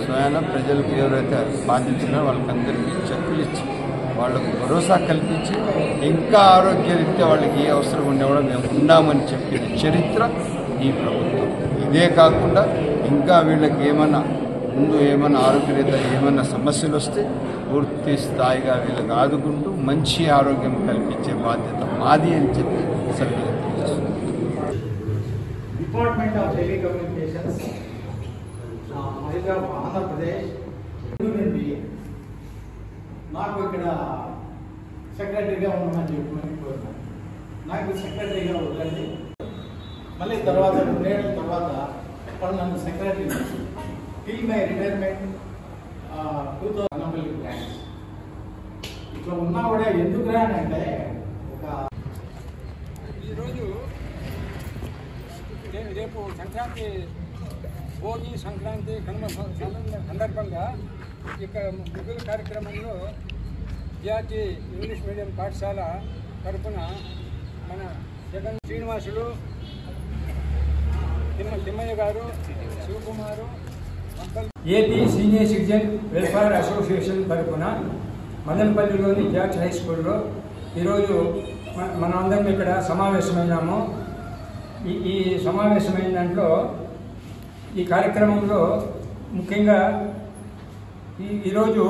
స్వయాన ప్రజలకు ఎవరైతే బాధితున్నారో వాళ్ళకందరికీ చెక్కులు ఇచ్చి వాళ్ళకు భరోసా కల్పించి ఇంకా ఆరోగ్యరీత్యా వాళ్ళకి ఏ అవసరం ఉన్నా కూడా మేము ఉన్నామని చెప్పిన చరిత్ర ఈ ప్రభుత్వం. ఇదే కాకుండా ఇంకా వీళ్ళకి ఏమన్నా ముందు ఏమన్నా ఆరోగ్యరీత్యా ఏమన్నా సమస్యలు వస్తే పూర్తి స్థాయిగా వీళ్ళకి ఆదుకుంటూ మంచి ఆరోగ్యం కల్పించే బాధ్యత మాది అని చెప్పి సభ్యులు తెలియజేస్తున్నాం. డిపార్ట్మెంట్ ఆఫ్ టెలికమ్యూనికేషన్స్ ఆంధ్రప్రదేశ్ నుండి నాకు ఇక్కడ సెక్రటరీగా ఉండమని చెప్పి కోరుతున్నాను. నాకు సెక్రటరీగా వద్దండి. మళ్ళీ తర్వాత 2 ఏళ్ళ తర్వాత వాళ్ళు నన్ను secretary till my retirement 2000 branch ఇట్లా ఉన్నా కూడా ఎందుకు రానంటే ఒక ఈరోజు రేపు సంక్రాంతి, భోగి సంక్రాంతి కనుమ సందర్భంగా ఇక ముగ్గురు కార్యక్రమంలో జాతి ఇంగ్లీష్ మీడియం పాఠశాల తరఫున మన జగన్ శ్రీనివాసులు, తిమ్మయ్య గారు, Shivakumar, AP senior citizen welfare association తరఫున మదనపల్లిలోని జార్జ్ హై స్కూల్లో ఈరోజు మనం అందరం ఇక్కడ సమావేశమైనాము. ఈ సమావేశమైన దాంట్లో ఈ కార్యక్రమంలో ముఖ్యంగా ఈరోజు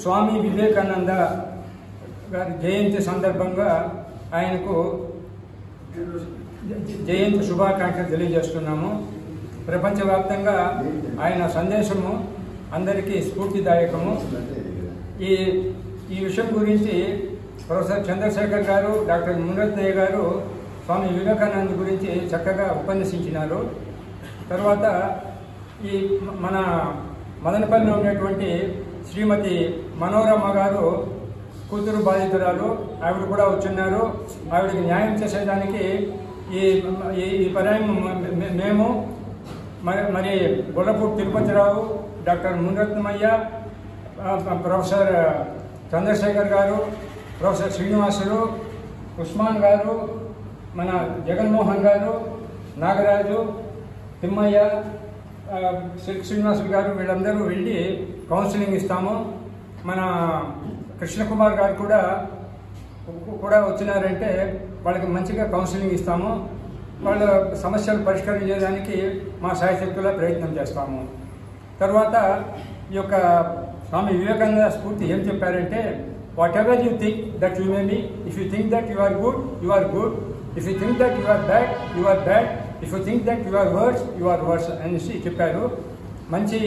స్వామి వివేకానంద గారి జయంతి సందర్భంగా ఆయనకు జయంతి శుభాకాంక్షలు తెలియజేస్తున్నాము. ప్రపంచవ్యాప్తంగా ఆయన సందేశము అందరికీ స్ఫూర్తిదాయకము. ఈ విషయం గురించి ప్రొఫెసర్ చంద్రశేఖర్ గారు, డాక్టర్ మునరత్నయ్య గారు స్వామి వివేకానంద గురించి చక్కగా ఉపన్యసించినారు. తర్వాత ఈ మన మదనపల్లిలో ఉన్నటువంటి శ్రీమతి మనోరమ్మ గారు కూతురు బాధితురాలు, ఆవిడ కూడా వచ్చున్నారు. ఆవిడకి న్యాయం చేసేదానికి ఈ పర్యాయం మేము మరి గొల్లపూడి తిరుపతిరావు, డాక్టర్ మునరత్నమయ్య, ప్రొఫెసర్ చంద్రశేఖర్ గారు, ప్రొఫెసర్ శ్రీనివాసులు, ఉస్మాన్ గారు, మన జగన్మోహన్ గారు, నాగరాజు, తిమ్మయ్య, శ్రీనివాసులు గారు వీళ్ళందరూ వెళ్ళి కౌన్సిలింగ్ ఇస్తాము. మన కృష్ణకుమార్ గారు కూడా వచ్చినారంటే వాళ్ళకి మంచిగా కౌన్సిలింగ్ ఇస్తాము. వాళ్ళ సమస్యలు పరిష్కరించేదానికి మా సాయశక్తుల ప్రయత్నం చేస్తాము. తర్వాత ఈ యొక్క స్వామి వివేకానంద స్ఫూర్తి ఏం చెప్పారంటే, whatever you think that you may be, if you think that you are good, you are good, if you think that you are bad, you are bad, if you think that you are worse, you are worse అనేసి చెప్పారు. మంచి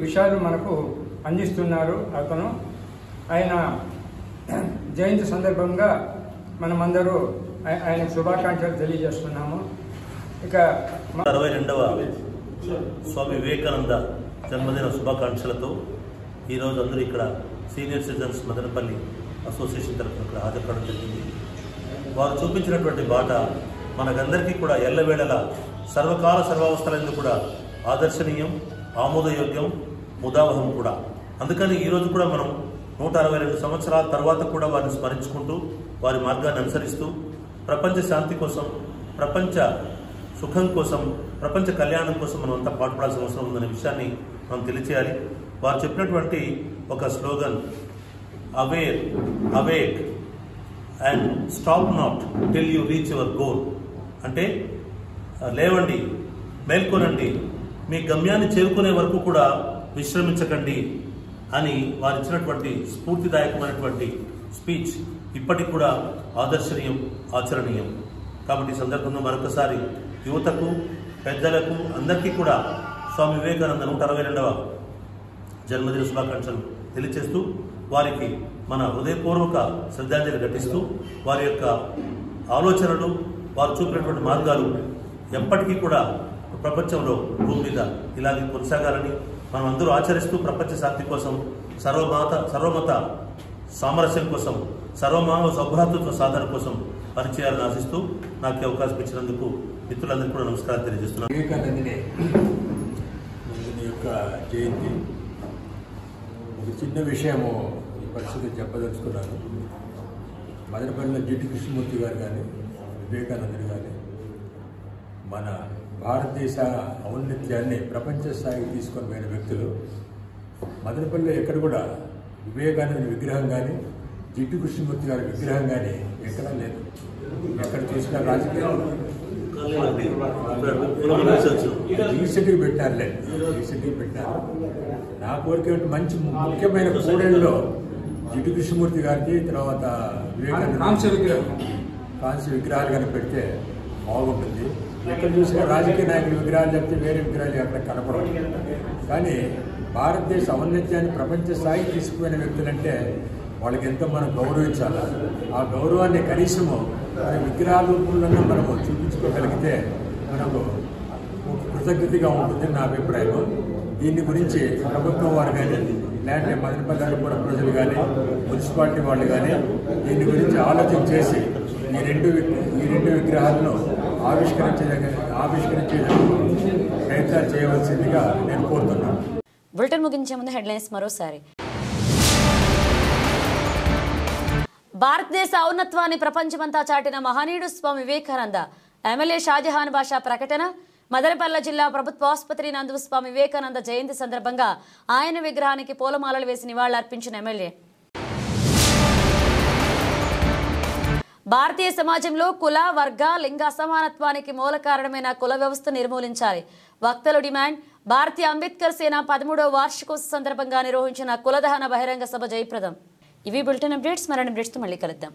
విషయాలు మనకు అందిస్తున్నారు అతను. ఆయన జయంతి సందర్భంగా మనమందరూ ఆయన శుభాకాంక్షలు తెలియజేస్తున్నాము. ఇక 62వ స్వామి వివేకానంద జన్మదిన శుభాకాంక్షలతో ఈరోజు అందరూ ఇక్కడ సీనియర్ సిటిజన్స్ మదనపల్లి అసోసియేషన్ తరఫున ఇక్కడ హాజరు కావడం జరిగింది. వారు చూపించినటువంటి బాట మనకందరికీ కూడా ఎల్లవేళలా సర్వకాల సర్వావస్థలందు కూడా ఆదర్శనీయం, ఆమోదయోగ్యం, ముదావహం కూడా. అందుకని ఈరోజు కూడా మనం 162 సంవత్సరాల తర్వాత కూడా వారిని స్మరించుకుంటూ వారి మార్గాన్ని అనుసరిస్తూ ప్రపంచ శాంతి కోసం, ప్రపంచ సుఖం కోసం, ప్రపంచ కళ్యాణం కోసం మనం అంతా పాటుపడాల్సిన అవసరం ఉందనే విషయాన్ని మనం తెలియచేయాలి. వారు చెప్పినటువంటి ఒక slogan, aware, awake and stop not till you reach your goal, అంటే లేవండి, మేల్కొనండి, మీ గమ్యాన్ని చేరుకునే వరకు కూడా విశ్రమించకండి అని వారు ఇచ్చినటువంటి స్ఫూర్తిదాయకమైనటువంటి స్పీచ్ ఇప్పటికి కూడా ఆదర్శనీయం, ఆచరణీయం. కాబట్టి ఈ సందర్భంగా మరొకసారి యువతకు పెద్దలకు అందరికీ కూడా స్వామి వివేకానంద 162వ జన్మదిన శుభాకాంక్షలు తెలియజేస్తూ వారికి మన హృదయపూర్వక శ్రద్ధాంజలి ఘటిస్తూ వారి యొక్క ఆలోచనలు వారు చూపినటువంటి మార్గాలు ఎప్పటికీ కూడా ప్రపంచంలో భూమి మీద ఇలాగే కొనసాగాలని మనం అందరూ ఆచరిస్తూ ప్రపంచ శాంతి కోసం సర్వమత సామరస్యం కోసం సర్వమానవ సౌభ్రాతృత్వ సాధన కోసం పనిచేయాలని ఆశిస్తూ నాకు అవకాశం ఇచ్చినందుకు మిత్రులందరికీ కూడా నమస్కారం తెలియజేస్తున్నాను. వివేకానందుని యొక్క జయంతి ఒక చిన్న విషయము ఈ పరిస్థితి చెప్పదలుచుకున్నాను. మదనపల్లిలో జిటి కృష్ణమూర్తి గారు కానీ వివేకానందుని కానీ మన భారతదేశ ఔన్నత్యాన్ని ప్రపంచ స్థాయికి తీసుకొని పోయిన వ్యక్తులు. మదనపల్లిలో ఎక్కడ కూడా వివేకానంద విగ్రహం కానీ జిటి కృష్ణమూర్తి గారి విగ్రహం కానీ ఎక్కడా లేదు. ఎక్కడ చూసినా రాజకీయాలు రీసెంట్గా పెట్టారులే, రీసెంట్గా పెట్టారు. నా కోరిక మంచి ముఖ్యమైన కూడలిలో జిటి కృష్ణమూర్తి గారికి తర్వాత వివేకానంద కాంస్య విగ్రహాలు కానీ పెడితే బాగుంటుంది. ఎక్కడ చూసినా రాజకీయ నాయకుల విగ్రహాలు చెప్తే వేరే విగ్రహాలు అక్కడ కనపడవు. కానీ భారతదేశ ఔన్నత్యాన్ని ప్రపంచ స్థాయికి తీసుకుపోయిన వ్యక్తులంటే వాళ్ళకి ఎంతో మనం గౌరవించాలి. ఆ గౌరవాన్ని కనీసము మన విగ్రహాల రూపంలోనే మనము చూపించుకోగలిగితే మనకు కృతజ్ఞతగా ఉంటుందని నా అభిప్రాయం. దీని గురించి ప్రభుత్వం వారు కానీ లేదంటే మదనపల్లి కూడా ప్రజలు కానీ మున్సిపాలిటీ వాళ్ళు కానీ దీని గురించి ఆలోచన చేసి ఈ రెండు విగ్రహాలను ఆవిష్కరించే ప్రయత్నాలు చేయవలసిందిగా నేను కోరుతున్నాను. బులెటిన్ ముగించే ముందు హెడ్లైన్స్ మరోసారి. భారతదేశ ఔన్నత్వాన్ని ప్రపంచమంతా చాటిన మహనీయుడు స్వామి వివేకానంద. ఎమ్మెల్యే షాజహాన్ బాషా ప్రకటన. మదనపల్లె జిల్లా ప్రభుత్వ ఆసుపత్రి నందు స్వామి వివేకానంద జయంతి సందర్భంగా ఆయన విగ్రహానికి పూలమాలలు వేసి నివాళులర్పించిన ఎమ్మెల్యే. భారతీయ సమాజంలో కుల వర్గ లింగ అసమానత్వానికి మూల కారణమైన కుల వ్యవస్థ నిర్మూలించాలి. వక్తలు డిమాండ్. భారతీయ అంబేద్కర్ సేన 13వ వార్షికోత్సవ సందర్భంగా నిర్వహించిన కులదహన బహిరంగ సభ జయప్రదం. ఇవి బులెటిన్ అప్డేట్స్. మరిన్ని అప్డేట్స్తో మళ్ళీ కలుద్దాం.